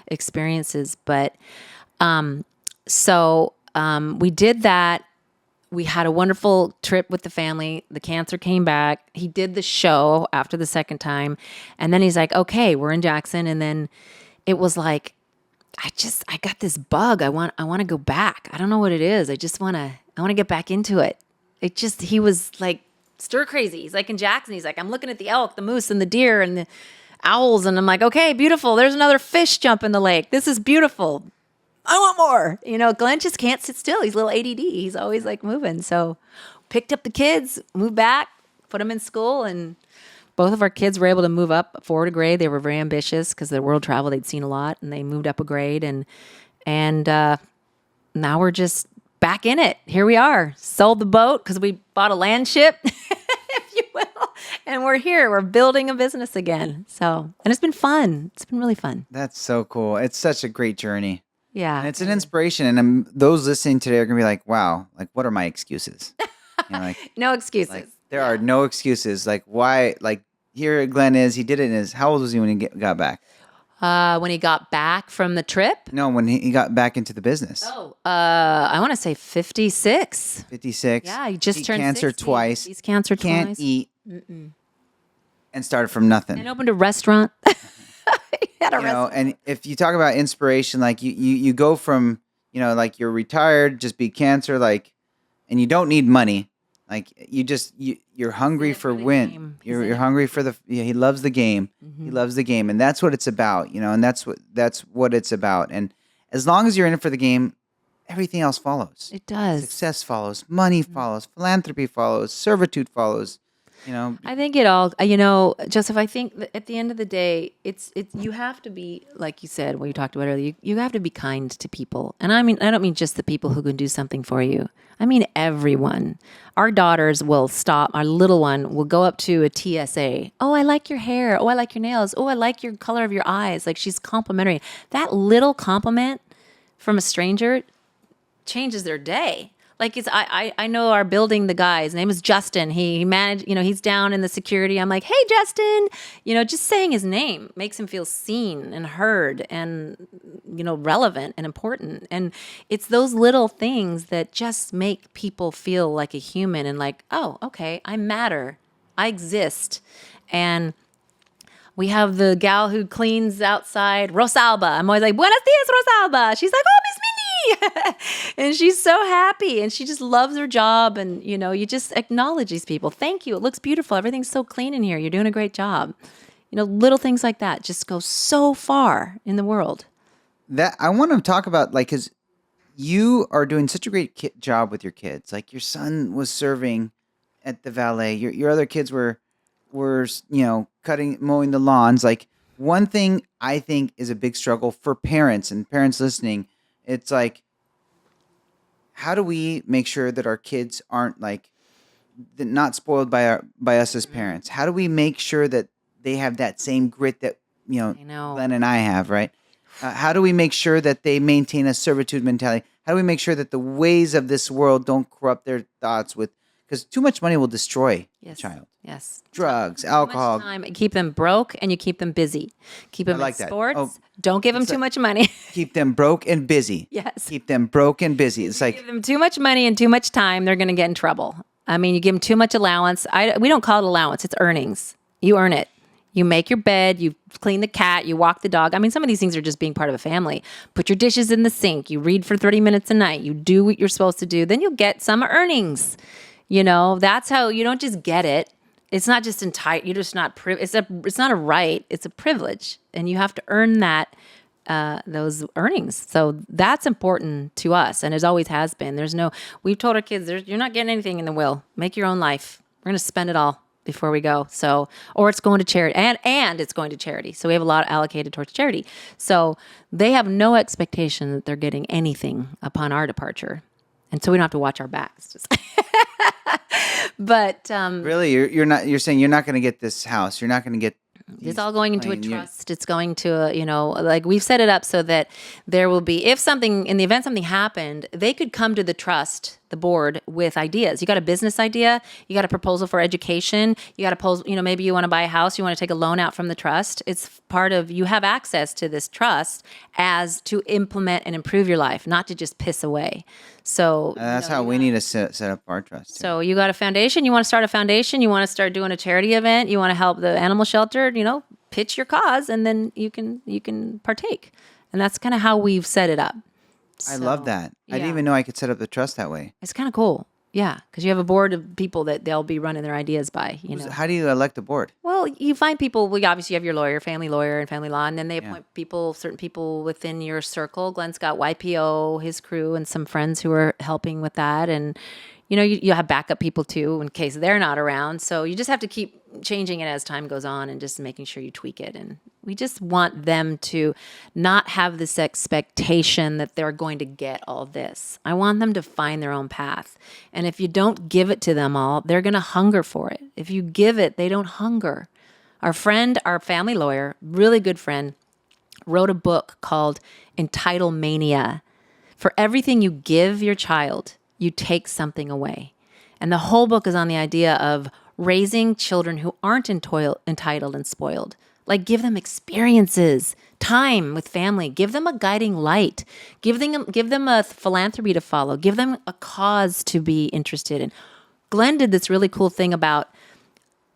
Speaker 2: experiences. But we did that. We had a wonderful trip with the family. The cancer came back. He did the show after the second time. And then he's like, okay, we're in Jackson. And then it was like, I got this bug. I want to go back. I don't know what it is. I want to get back into it. He was like stir crazy. He's like in Jackson. He's like, I'm looking at the elk, the moose, and the deer, and the owls. And I'm like, okay, beautiful. There's another fish jump in the lake. This is beautiful. I want more. Glenn just can't sit still. He's a little ADD. He's always like moving. So picked up the kids, moved back, put them in school. And both of our kids were able to move up forward a grade. They were very ambitious because the world travel, they'd seen a lot, and they moved up a grade. And now we're just back in it. Here we are. Sold the boat because we bought a land ship, if you will. And we're here. We're building a business again. And it's been fun. It's been really fun.
Speaker 1: That's so cool. It's such a great journey.
Speaker 2: Yeah.
Speaker 1: And it's an inspiration. And those listening today are going to be like, wow, like, what are my excuses?
Speaker 2: No excuses.
Speaker 1: Like, there are no excuses. Like, why? Like, here Glenn is. He did it how old was he when he got back?
Speaker 2: When he got back from the trip?
Speaker 1: No, when he got back into the business.
Speaker 2: I want to say 56.
Speaker 1: 56.
Speaker 2: Yeah, he just turned
Speaker 1: cancer
Speaker 2: 60.
Speaker 1: twice.
Speaker 2: He's cancer twice.
Speaker 1: Can't eat. And started from nothing.
Speaker 2: And opened a restaurant.
Speaker 1: And if you talk about inspiration, like you go from, like you're retired, just beat cancer, like, and you don't need money. Like you're hungry for win. You're hungry for he loves the game. Mm-hmm. He loves the game. And that's what it's about, and that's what it's about. And as long as you're in it for the game, everything else follows.
Speaker 2: It does.
Speaker 1: Success follows, money follows, philanthropy follows, servitude follows.
Speaker 2: I think it all, Joseph, I think that at the end of the day, it's you have to be, like you said, what you talked about earlier, you have to be kind to people. And I don't mean just the people who can do something for you. I mean, everyone. Our daughters will stop. Our little one will go up to a TSA. Oh, I like your hair. Oh, I like your nails. Oh, I like your color of your eyes. Like, she's complimentary. That little compliment from a stranger changes their day. Like, I know our building, the guy, his name is Justin. He managed, he's down in the security. I'm like, hey, Justin, just saying his name makes him feel seen and heard and, relevant and important. And it's those little things that just make people feel like a human and like, oh, okay, I matter. I exist. And We have the gal who cleans outside, Rosalba. I'm always like, Buenos dias, Rosalba. She's like, oh, Miss Mindy. And she's so happy and she just loves her job. And, you just acknowledge these people. Thank you. It looks beautiful. Everything's so clean in here. You're doing a great job. Little things like that just go so far in the world.
Speaker 1: That I want to talk about, like, because you are doing such a great job with your kids. Like, your son was serving at the valet. Your other kids were mowing the lawns. Like, one thing I think is a big struggle for parents and parents listening. It's like, how do we make sure that our kids aren't not spoiled by us as parents? How do we make sure that they have that same grit that Glenn and I have, right? How do we make sure that they maintain a servitude mentality? How do we make sure that the ways of this world don't corrupt their thoughts because too much money will destroy a child.
Speaker 2: Yes.
Speaker 1: Drugs, alcohol.
Speaker 2: Too much time. Keep them broke and you keep them busy. Keep them
Speaker 1: I like
Speaker 2: in sports.
Speaker 1: Oh,
Speaker 2: don't give them too much money.
Speaker 1: Keep them broke and busy.
Speaker 2: Yes.
Speaker 1: Keep them broke and busy. It's like,
Speaker 2: give them too much money and too much time, they're going to get in trouble. I mean, you give them too much allowance. We don't call it allowance. It's earnings. You earn it. You make your bed, you clean the cat, you walk the dog. I mean, some of these things are just being part of a family. Put your dishes in the sink. You read for 30 minutes a night. You do what you're supposed to do. Then you'll get some earnings. That's how you don't just get it. It's not just entitled. You're just not. It's not a right. It's a privilege, and you have to earn those earnings. So that's important to us, and it always has been. We've told our kids, you're not getting anything in the will. Make your own life. We're going to spend it all before we go. So, or it's going to charity, and it's going to charity. So we have a lot allocated towards charity. So they have no expectation that they're getting anything upon our departure, and so we don't have to watch our backs. But
Speaker 1: really, you're saying you're not going to get this house. You're not going to get.
Speaker 2: It's all going into a trust. It's going to like we've set it up so that there will be, in the event something happened, they could come to the trust, the board, with ideas. You got a business idea, you got a proposal for education, you got a proposal, maybe you want to buy a house, you want to take a loan out from the trust. It's part of, you have access to this trust as to implement and improve your life, not to just piss away. So
Speaker 1: that's how we need to set up our trust. Too.
Speaker 2: So you got a foundation, you want to start a foundation, you want to start doing a charity event, you want to help the animal shelter, pitch your cause, and then you can partake. And that's kind of how we've set it up.
Speaker 1: I love that. I didn't even know I could set up the trust that way.
Speaker 2: It's kind of cool. Yeah, because you have a board of people that they'll be running their ideas by.
Speaker 1: How do you elect a board?
Speaker 2: Well, you find people. We obviously have your lawyer, family lawyer, and family law, and then they appoint certain people within your circle. Glenn's got YPO, his crew, and some friends who are helping with that. And you have backup people too in case they're not around. So you just have to keep changing it as time goes on and just making sure you tweak it. And we just want them to not have this expectation that they're going to get all this. I want them to find their own path. And if you don't give it to them all, they're going to hunger for it. If you give it, they don't hunger. Our friend, our family lawyer, really good friend, wrote a book called Entitlemania. For everything you give your child, you take something away. And the whole book is on the idea of raising children who aren't entitled and spoiled. Like, give them experiences, time with family, give them a guiding light, give them a philanthropy to follow, give them a cause to be interested in. Glenn did this really cool thing about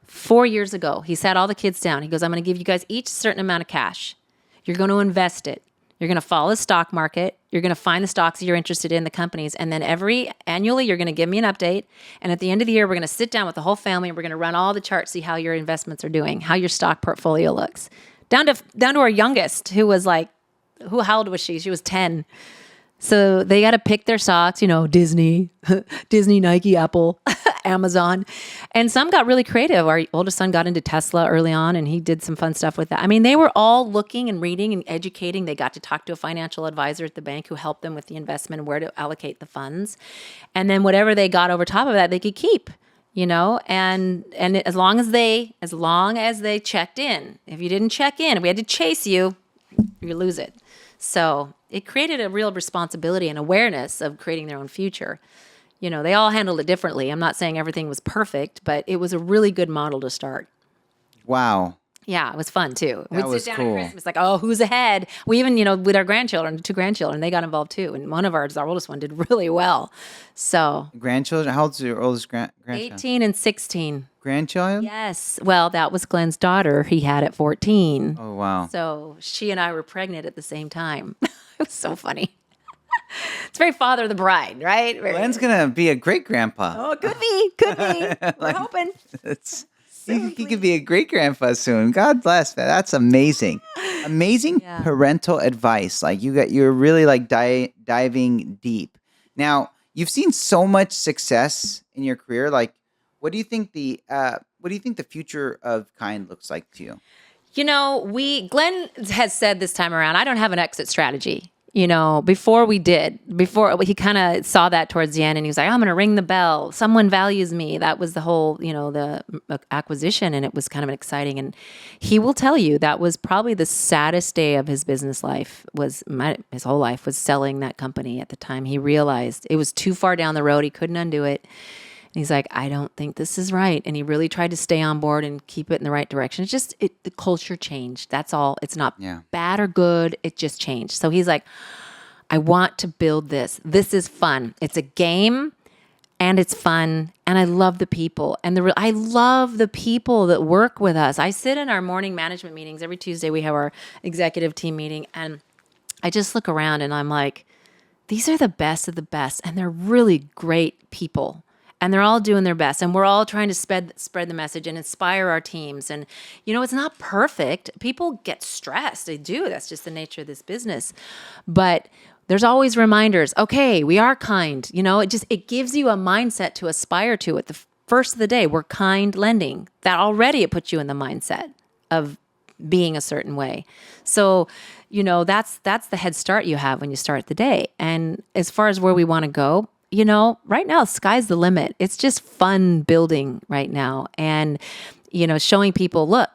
Speaker 2: 4 years ago. He sat all the kids down. He goes, I'm going to give you guys each a certain amount of cash. You're going to invest it. You're going to follow the stock market. You're going to find the stocks you're interested in, the companies. And then annually, you're going to give me an update. And at the end of the year, we're going to sit down with the whole family and we're going to run all the charts, see how your investments are doing, how your stock portfolio looks. Down to our youngest, who was how old was she? She was 10. So they got to pick their stocks, Disney, Nike, Apple, Amazon. And some got really creative. Our oldest son got into Tesla early on and he did some fun stuff with that. I mean, they were all looking and reading and educating. They got to talk to a financial advisor at the bank who helped them with the investment and where to allocate the funds. And then whatever they got over top of that, they could keep, and as long as they checked in. If you didn't check in, we had to chase you, you lose it. So it created a real responsibility and awareness of creating their own future. They all handled it differently. I'm not saying everything was perfect, but it was a really good model to start.
Speaker 1: Wow.
Speaker 2: Yeah, it was fun too.
Speaker 1: That
Speaker 2: We'd
Speaker 1: was
Speaker 2: sit down
Speaker 1: cool.
Speaker 2: at Christmas like, oh, who's ahead? We even, with our grandchildren, 2 grandchildren, they got involved too. And one of our oldest one, did really well. So
Speaker 1: Grandchildren? How old's your oldest grandchild?
Speaker 2: 18 and 16.
Speaker 1: Grandchild?
Speaker 2: Yes. Well, that was Glenn's daughter. He had at 14.
Speaker 1: Oh, wow.
Speaker 2: So she and I were pregnant at the same time. It was so funny. It's very father of the bride, right?
Speaker 1: Glenn's going to be a great grandpa.
Speaker 2: Oh, could be. Could be. We're hoping.
Speaker 1: He could be a great grandpa soon. God bless. Man. That's amazing. Amazing parental advice. Like you're really like diving deep. Now, you've seen so much success in your career. Like, what do you think the future of Kind looks like to you?
Speaker 2: Glenn has said this time around, I don't have an exit strategy. Before he kind of saw that towards the end and he was like, I'm going to ring the bell. Someone values me. That was the whole, the acquisition, and it was kind of exciting. And he will tell you that was probably the saddest day of his business life. His whole life was selling that company at the time. He realized it was too far down the road. He couldn't undo it. And he's like, I don't think this is right. And he really tried to stay on board and keep it in the right direction. It's just, the culture changed. That's all. It's not bad or good. It just changed. So he's like, I want to build this. This is fun. It's a game and it's fun. And I love the people. And I love the people that work with us. I sit in our morning management meetings. Every Tuesday we have our executive team meeting. And I just look around and I'm like, these are the best of the best. And they're really great people. And they're all doing their best. And we're all trying to spread the message and inspire our teams. And, it's not perfect. People get stressed. They do. That's just the nature of this business. But there's always reminders. Okay, we are kind. It gives you a mindset to aspire to at the first of the day. We're kind lending. That already it puts you in the mindset of being a certain way. So, that's the head start you have when you start the day. And as far as where we want to go, right now, sky's the limit. It's just fun building right now. And, showing people, look,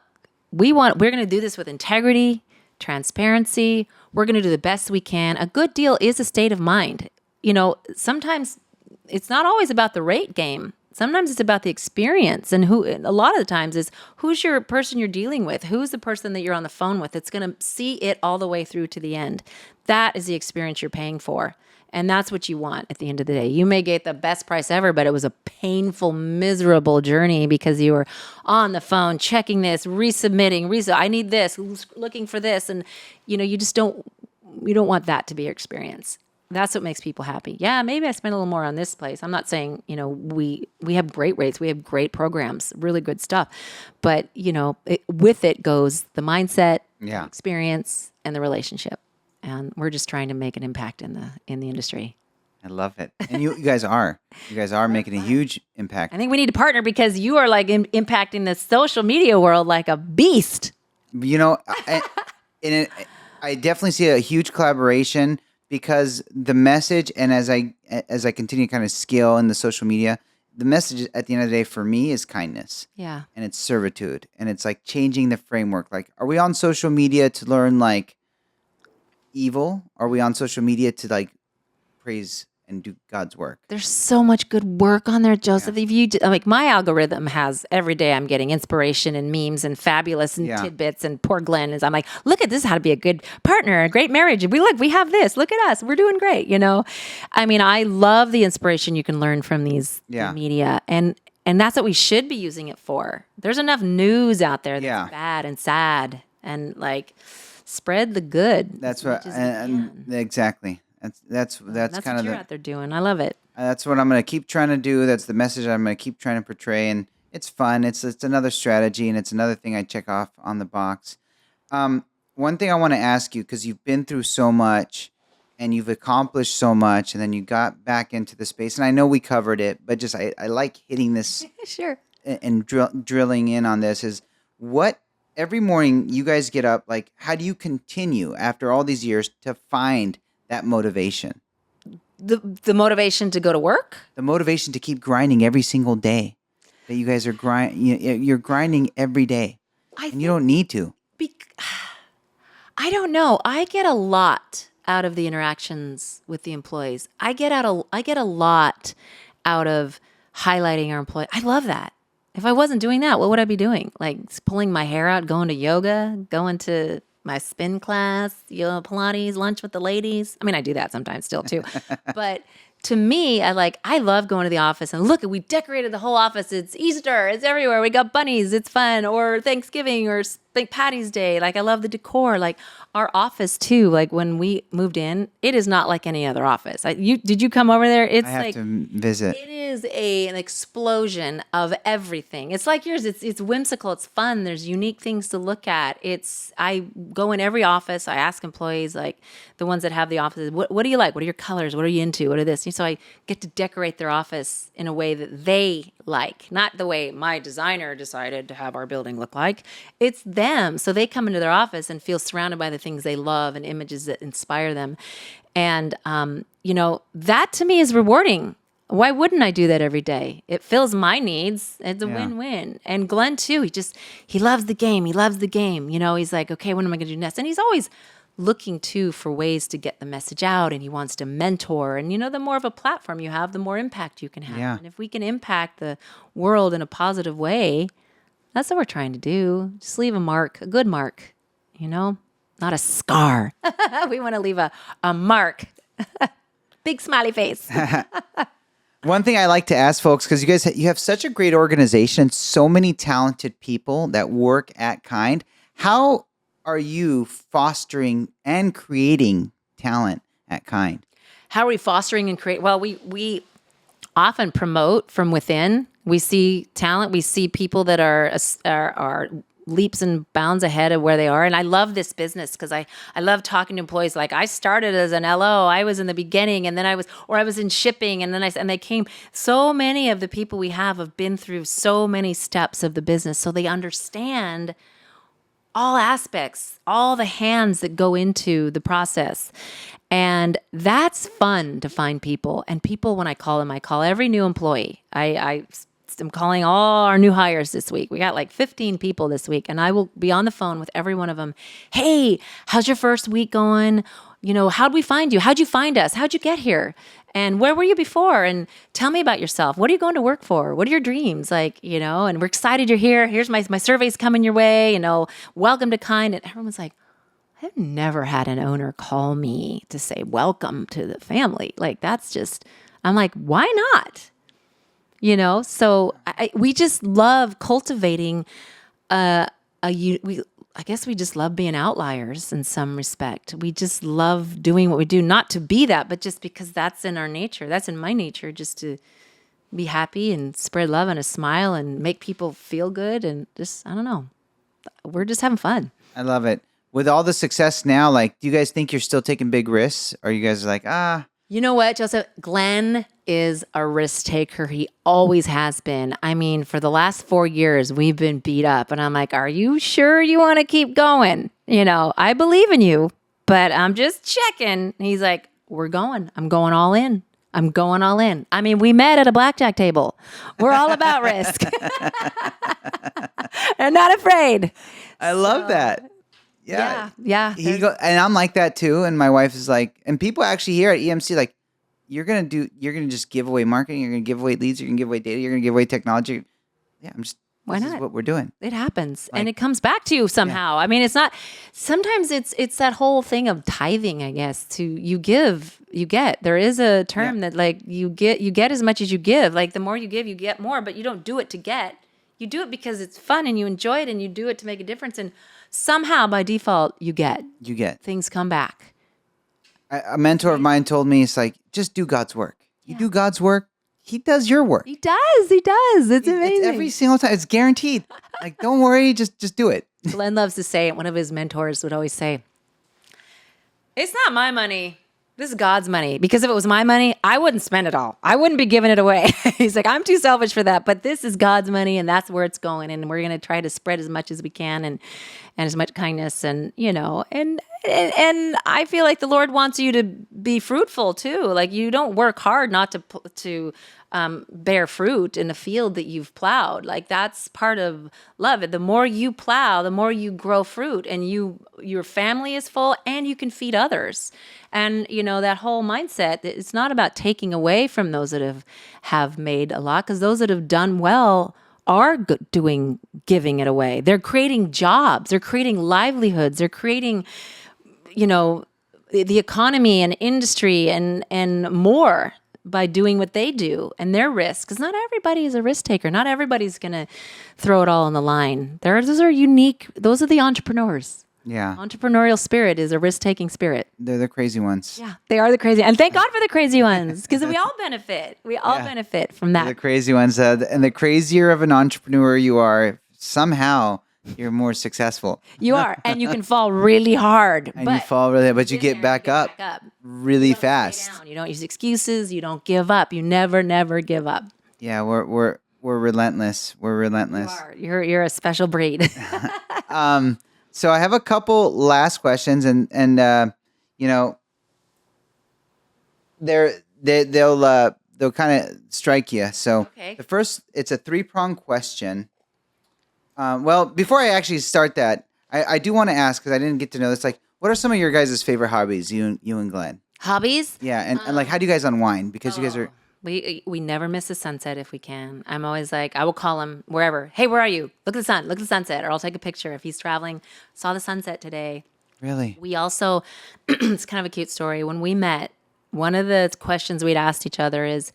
Speaker 2: we're going to do this with integrity, transparency. We're going to do the best we can. A good deal is a state of mind. Sometimes it's not always about the rate game. Sometimes it's about the experience, and a lot of the times is who's your person you're dealing with? Who's the person that you're on the phone with that's going to see it all the way through to the end? That is the experience you're paying for. And that's what you want at the end of the day. You may get the best price ever, but it was a painful, miserable journey because you were on the phone checking this, resubmitting, I need this, who's looking for this. And, you don't want that to be your experience. That's what makes people happy. Yeah, maybe I spend a little more on this place. I'm not saying, we have great rates. We have great programs, really good stuff. But, with it goes the mindset, the experience, and the relationship. And we're just trying to make an impact in the industry.
Speaker 1: I love it. And you guys are. You guys are making a huge impact.
Speaker 2: I think we need to partner because you are like impacting the social media world like a beast.
Speaker 1: I definitely see a huge collaboration because the message, and as I continue to kind of scale in the social media, the message at the end of the day for me is kindness.
Speaker 2: Yeah.
Speaker 1: And it's servitude. And it's like changing the framework. Like, are we on social media to learn like evil? Are we on social media to like praise and do God's work?
Speaker 2: There's so much good work on there, Joseph. If you my algorithm has every day I'm getting inspiration and memes and fabulous and tidbits, and poor Glenn is I'm like, look at this, how to be a good partner, a great marriage. We have this. Look at us. We're doing great. I love the inspiration you can learn from these media, and that's what we should be using it for. There's enough news out there that's bad and sad, and like spread the good.
Speaker 1: That's what, and exactly. That's kind
Speaker 2: what
Speaker 1: of
Speaker 2: you're out there doing. I love it.
Speaker 1: That's what I'm going to keep trying to do. That's the message I'm going to keep trying to portray, and it's fun. It's another strategy, and it's another thing I check off on the box. One thing I want to ask you, because you've been through so much, and you've accomplished so much, and then you got back into the space, and I know we covered it, but just I like hitting this
Speaker 2: sure
Speaker 1: and drilling in on this is what. Every morning you guys get up, like, how do you continue after all these years to find that motivation?
Speaker 2: The motivation to go to work?
Speaker 1: The motivation to keep grinding every single day. That you guys are you're grinding every day. And you don't need to.
Speaker 2: I don't know. I get a lot out of the interactions with the employees. I get a lot out of highlighting our employees. I love that. If I wasn't doing that, what would I be doing? Like pulling my hair out, going to yoga, going to my spin class, Pilates, lunch with the ladies. I mean, I do that sometimes still too. But to me, I love going to the office and look, we decorated the whole office. It's Easter. It's everywhere. We got bunnies. It's fun. Or Thanksgiving or St. Patty's Day. Like I love the decor. Like our office too. Like when we moved in, it is not like any other office. Did you come over there? It's
Speaker 1: I have to visit.
Speaker 2: It is an explosion of everything. It's like yours. It's whimsical. It's fun. There's unique things to look at. I go in every office. I ask employees, like the ones that have the offices, what do you like? What are your colors? What are you into? What are this? So I get to decorate their office in a way that they like, not the way my designer decided to have our building look like. It's them. So they come into their office and feel surrounded by the things they love and images that inspire them. And, that to me is rewarding. Why wouldn't I do that every day? It fills my needs. It's a win-win. And Glenn too, he loves the game. He loves the game. He's like, okay, what am I going to do next? And he's always looking too for ways to get the message out, and he wants to mentor. And the more of a platform you have, the more impact you can have.
Speaker 1: Yeah.
Speaker 2: And if we can impact the world in a positive way, that's what we're trying to do. Just leave a mark, a good mark, not a scar. We want to leave a mark. Big smiley face.
Speaker 1: One thing I like to ask folks, because you have such a great organization, so many talented people that work at Kind. How are you fostering and creating talent at Kind?
Speaker 2: How are we fostering and create? Well, we often promote from within. We see talent. We see people that are leaps and bounds ahead of where they are. And I love this business because I love talking to employees. Like I started as an LO, I was in the beginning, and then I was in shipping, and then and they came. So many of the people we have been through so many steps of the business, so they understand all aspects, all the hands that go into the process. And that's fun to find people. And people, when I call them, I call every new employee. I'm calling all our new hires this week. We got like 15 people this week, and I will be on the phone with every one of them. Hey, how's your first week going? How'd we find you? How'd you find us? How'd you get here? And where were you before? And tell me about yourself. What are you going to work for? What are your dreams? And we're excited you're here. Here's my survey's coming your way, welcome to Kind. And everyone's like, I've never had an owner call me to say, welcome to the family. I'm like, why not? So we just love cultivating I guess we just love being outliers in some respect. We just love doing what we do, not to be that, but just because that's in our nature. That's in my nature, just to be happy and spread love and a smile and make people feel good. And just, I don't know, we're just having fun.
Speaker 1: I love it. With all the success now, do you guys think you're still taking big risks? Or you guys are like,
Speaker 2: You know what, Joseph? Glenn is a risk taker. He always has been. I mean, for the last 4 years, we've been beat up. And I'm like, are you sure you want to keep going? I believe in you, but I'm just checking. He's like, we're going. I'm going all in. I'm going all in. I mean, we met at a blackjack table. We're all about risk. I'm not afraid.
Speaker 1: I love that. Yeah.
Speaker 2: And
Speaker 1: I'm like that too. And my wife is like, and people actually here at EMC, like, you're going to just give away marketing. You're going to give away leads. You're going to give away data. You're going to give away technology. Yeah.
Speaker 2: Why not?
Speaker 1: This is what we're doing.
Speaker 2: It happens. And it comes back to you somehow. Yeah. I mean, it's not, sometimes it's that whole thing of tithing, I guess, to you give, you get. There is a term that you get as much as you give. Like the more you give, you get more, but you don't do it to get. You do it because it's fun and you enjoy it and you do it to make a difference. And somehow by default, you get. Things come back.
Speaker 1: A mentor of mine told me, it's like, just do God's work. You do God's work, He does your work.
Speaker 2: He does. It's amazing.
Speaker 1: It's every single time. It's guaranteed. Don't worry, just do it.
Speaker 2: Glenn loves to say it. One of his mentors would always say, it's not my money. This is God's money. Because if it was my money, I wouldn't spend it all. I wouldn't be giving it away. He's like, I'm too selfish for that. But this is God's money, and that's where it's going. And we're going to try to spread as much as we can and as much kindness. And, and I feel like the Lord wants you to be fruitful too. Like you don't work hard not to bear fruit in the field that you've plowed. Like that's part of love. The more you plow, the more you grow fruit, and your family is full, and you can feed others. And that whole mindset, it's not about taking away from those that have made a lot, because those that have done well are giving it away. They're creating jobs. They're creating livelihoods. They're creating, the economy and industry and more by doing what they do and their risk. Because not everybody is a risk taker. Not everybody's going to throw it all on the line. Those are unique. Those are the entrepreneurs.
Speaker 1: Yeah.
Speaker 2: Entrepreneurial spirit is a risk-taking spirit.
Speaker 1: They're the crazy ones.
Speaker 2: Yeah, they are the crazy. And thank God for the crazy ones, because we all benefit. We all benefit from that.
Speaker 1: They're the crazy ones. And the crazier of an entrepreneur you are, somehow you're more successful.
Speaker 2: You are. And you can fall really hard.
Speaker 1: And you fall really, but you get back up really fast.
Speaker 2: You don't use excuses. You don't give up. You never give up.
Speaker 1: Yeah, we're relentless. We're relentless.
Speaker 2: You're a special breed.
Speaker 1: So I have a couple last questions, and they'll kind of strike you. So The first, it's a 3-pronged question. Well, before I actually start that, I do want to ask, because I didn't get to know this. Like, what are some of your guys' favorite hobbies, you and Glenn?
Speaker 2: Hobbies?
Speaker 1: Yeah, and like, how do you guys unwind? Because you guys are.
Speaker 2: We never miss a sunset if we can. I'm always like, I will call him wherever. Hey, where are you? Look at the sun. Look at the sunset. Or I'll take a picture if he's traveling. Saw the sunset today.
Speaker 1: Really?
Speaker 2: We also, it's kind of a cute story. When we met, one of the questions we'd asked each other is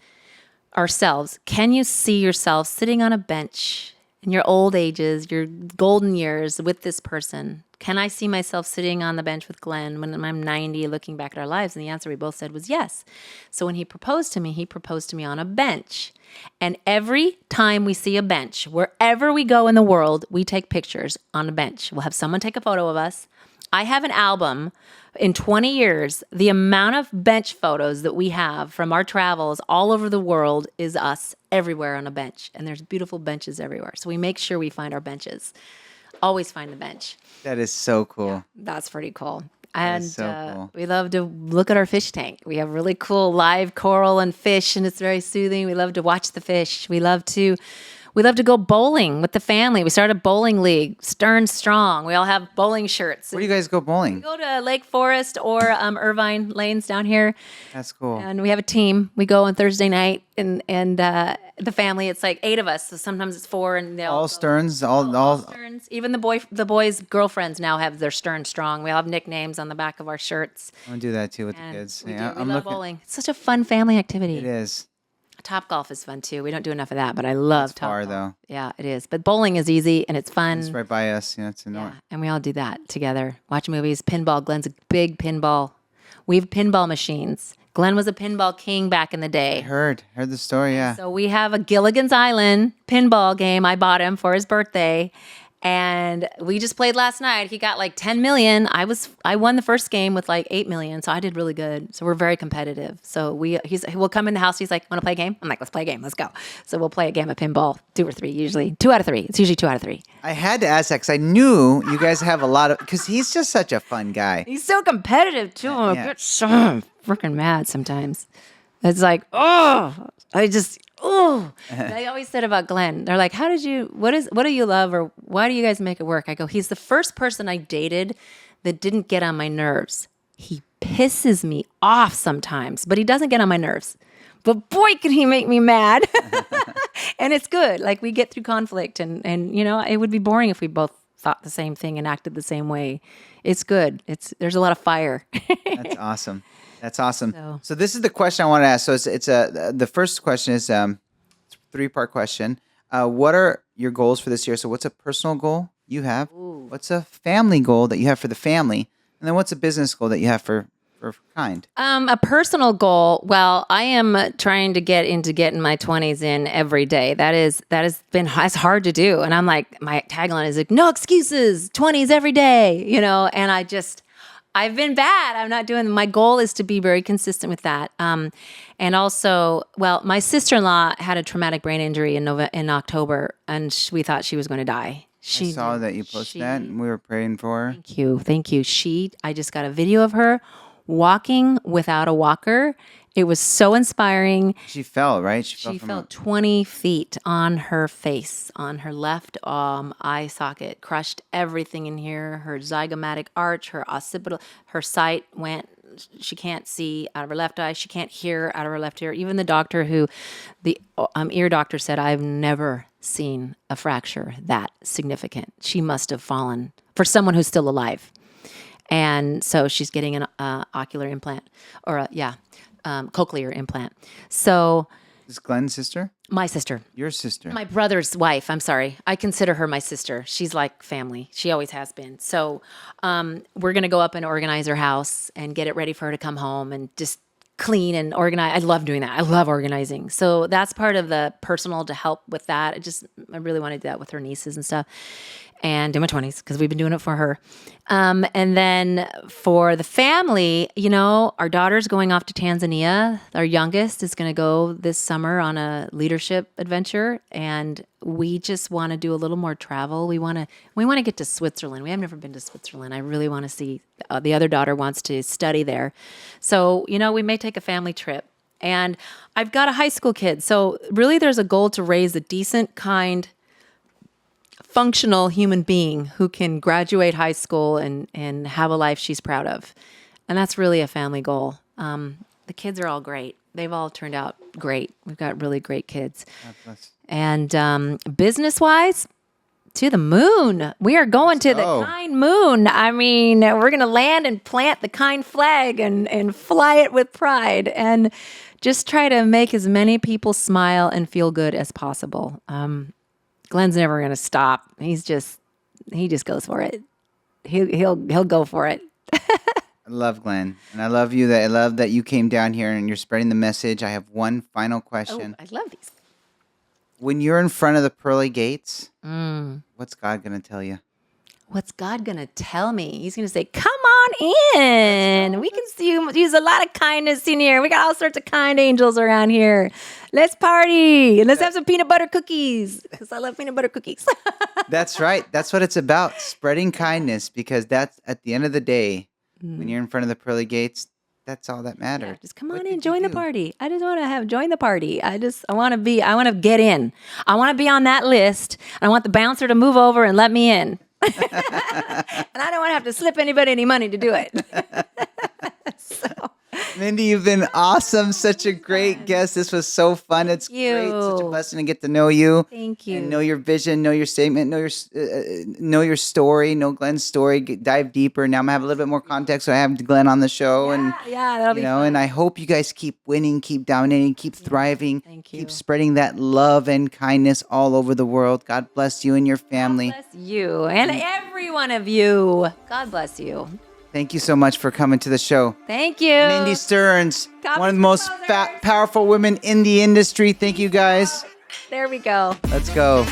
Speaker 2: ourselves, can you see yourself sitting on a bench in your old ages, your golden years with this person? Can I see myself sitting on the bench with Glenn when I'm 90 looking back at our lives? And the answer we both said was yes. So when he proposed to me on a bench. And every time we see a bench, wherever we go in the world, we take pictures on a bench. We'll have someone take a photo of us. I have an album in 20 years. The amount of bench photos that we have from our travels all over the world is us everywhere on a bench. And there's beautiful benches everywhere. So we make sure we find our benches. Always find the bench.
Speaker 1: That is so cool.
Speaker 2: Yeah, that's pretty cool.
Speaker 1: And cool.
Speaker 2: We love to look at our fish tank. We have really cool live coral and fish, and it's very soothing. We love to watch the fish. We love to go bowling with the family. We started a bowling league, Stern Strong. We all have bowling shirts.
Speaker 1: Where do you guys go bowling?
Speaker 2: We go to Lake Forest or Irvine Lanes down here.
Speaker 1: That's cool.
Speaker 2: And we have a team. We go on Thursday night, and the family, it's like 8 of us. So sometimes it's 4, and they
Speaker 1: all Stearns, all
Speaker 2: Stearns. Even the boys' girlfriends now have their Stern Strong. We all have nicknames on the back of our shirts.
Speaker 1: I'm gonna do that too with the kids.
Speaker 2: We love bowling. It's such a fun family activity.
Speaker 1: It is.
Speaker 2: Top golf is fun too. We don't do enough of that, but I love top golf.
Speaker 1: Though.
Speaker 2: Yeah, it is. But bowling is easy and it's fun.
Speaker 1: It's right by us. Yeah, it's annoying.
Speaker 2: Yeah, and we all do that together. Watch movies, pinball. Glenn's a big pinball. We have pinball machines. Glenn was a pinball king back in the day.
Speaker 1: I heard the story. Yeah.
Speaker 2: So we have a Gilligan's Island pinball game. I bought him for his birthday. And we just played last night. He got like 10 million. I won the first game with like 8 million. So I did really good. So we're very competitive. So we'll come in the house. He's like, want to play a game? I'm like, let's play a game. Let's go. So we'll play a game of pinball, 2 or 3 usually. 2 out of 3. It's usually 2 out of 3.
Speaker 1: I had to ask that because I knew you guys have a lot of, because he's just such a fun guy.
Speaker 2: He's so competitive too. I get so freaking mad sometimes. It's like, they always said about Glenn, they're like, what do you love, or why do you guys make it work? I go, he's the first person I dated that didn't get on my nerves. He pisses me off sometimes, but he doesn't get on my nerves. But boy, can he make me mad. And it's good. Like, we get through conflict, and it would be boring if we both thought the same thing and acted the same way. It's good. There's a lot of fire.
Speaker 1: That's awesome. That's awesome. So this is the question I want to ask. So it's the first question is a 3-part question. What are your goals for this year? So what's a personal goal you have? Ooh. What's a family goal that you have for the family? And then what's a business goal that you have for Kind?
Speaker 2: A personal goal. Well, I am trying to get into getting my 20s in every day. It's hard to do. And I'm like, my tagline is like, no excuses, 20s every day, and I've been bad. I'm not doing. My goal is to be very consistent with that. And also, my sister-in-law had a traumatic brain injury in October, and we thought she was going to die.
Speaker 1: I saw that you posted that, and we were praying for her.
Speaker 2: Thank you. I just got a video of her walking without a walker. It was so inspiring.
Speaker 1: She fell, right?
Speaker 2: She fell 20 feet on her face, on her left eye socket, crushed everything in here. Her zygomatic arch, her occipital, her sight went She can't see out of her left eye. She can't hear out of her left ear. Even the ear doctor said, I've never seen a fracture that significant. She must have fallen for someone who's still alive. And so she's getting an ocular implant or cochlear implant. So
Speaker 1: Is Glenn's sister?
Speaker 2: my sister.
Speaker 1: Your sister?
Speaker 2: My brother's wife. I'm sorry. I consider her my sister. She's like family. She always has been. So we're going to go up and organize her house and get it ready for her to come home and just clean and organize. I love doing that. I love organizing. So that's part of the personal to help with that. I really want to do that with her nieces and stuff. And in my 20s, because we've been doing it for her. And then for the family, our daughter's going off to Tanzania. Our youngest is going to go this summer on a leadership adventure. And we just want to do a little more travel. We want to get to Switzerland. We have never been to Switzerland. I really want to see. The other daughter wants to study there. So, we may take a family trip. And I've got a high school kid. So really there's a goal to raise a decent, kind, functional human being who can graduate high school and have a life she's proud of. And that's really a family goal. The kids are all great. They've all turned out great. We've got really great kids. And business-wise, to the moon. We are going to the kind moon. I mean, we're going to land and plant the kind flag and fly it with pride and just try to make as many people smile and feel good as possible. Glenn's never going to stop. He just goes for it. He'll go for it.
Speaker 1: I love Glenn, and I love you. I love that you came down here and you're spreading the message. I have one final question.
Speaker 2: I love these.
Speaker 1: When you're in front of the pearly gates, what's God going to tell you?
Speaker 2: What's God going to tell me? He's going to say, come on in. We can use a lot of kindness in here. We got all sorts of kind angels around here. Let's party. And let's have some peanut butter cookies because I love peanut butter cookies.
Speaker 1: That's right. That's what it's about, spreading kindness, because that's at the end of the day, when you're in front of the pearly gates, that's all that matters.
Speaker 2: Yeah, just come on in, join the party. I just want to join the party. I want to get in. I want to be on that list. And I want the bouncer to move over and let me in. And I don't want to have to slip anybody any money to do it.
Speaker 1: Mindy, you've been awesome. Such a great guest. This was so fun. It's great. Such a blessing to get to know you.
Speaker 2: Thank you.
Speaker 1: And know your vision, know your statement, know your story, know Glenn's story. Dive deeper. Now I'm gonna have a little bit more context, so I have Glenn on the show.
Speaker 2: That'll be fun.
Speaker 1: And I hope you guys keep winning, keep dominating, keep thriving.
Speaker 2: Thank you.
Speaker 1: Keep spreading that love and kindness all over the world. God bless you and your family.
Speaker 2: God bless you and every one of you. God bless you.
Speaker 1: Thank you so much for coming to the show.
Speaker 2: Thank you.
Speaker 1: Mindy Stearns, one of the most powerful women in the industry. Thank you, guys.
Speaker 2: There we go.
Speaker 1: Let's go.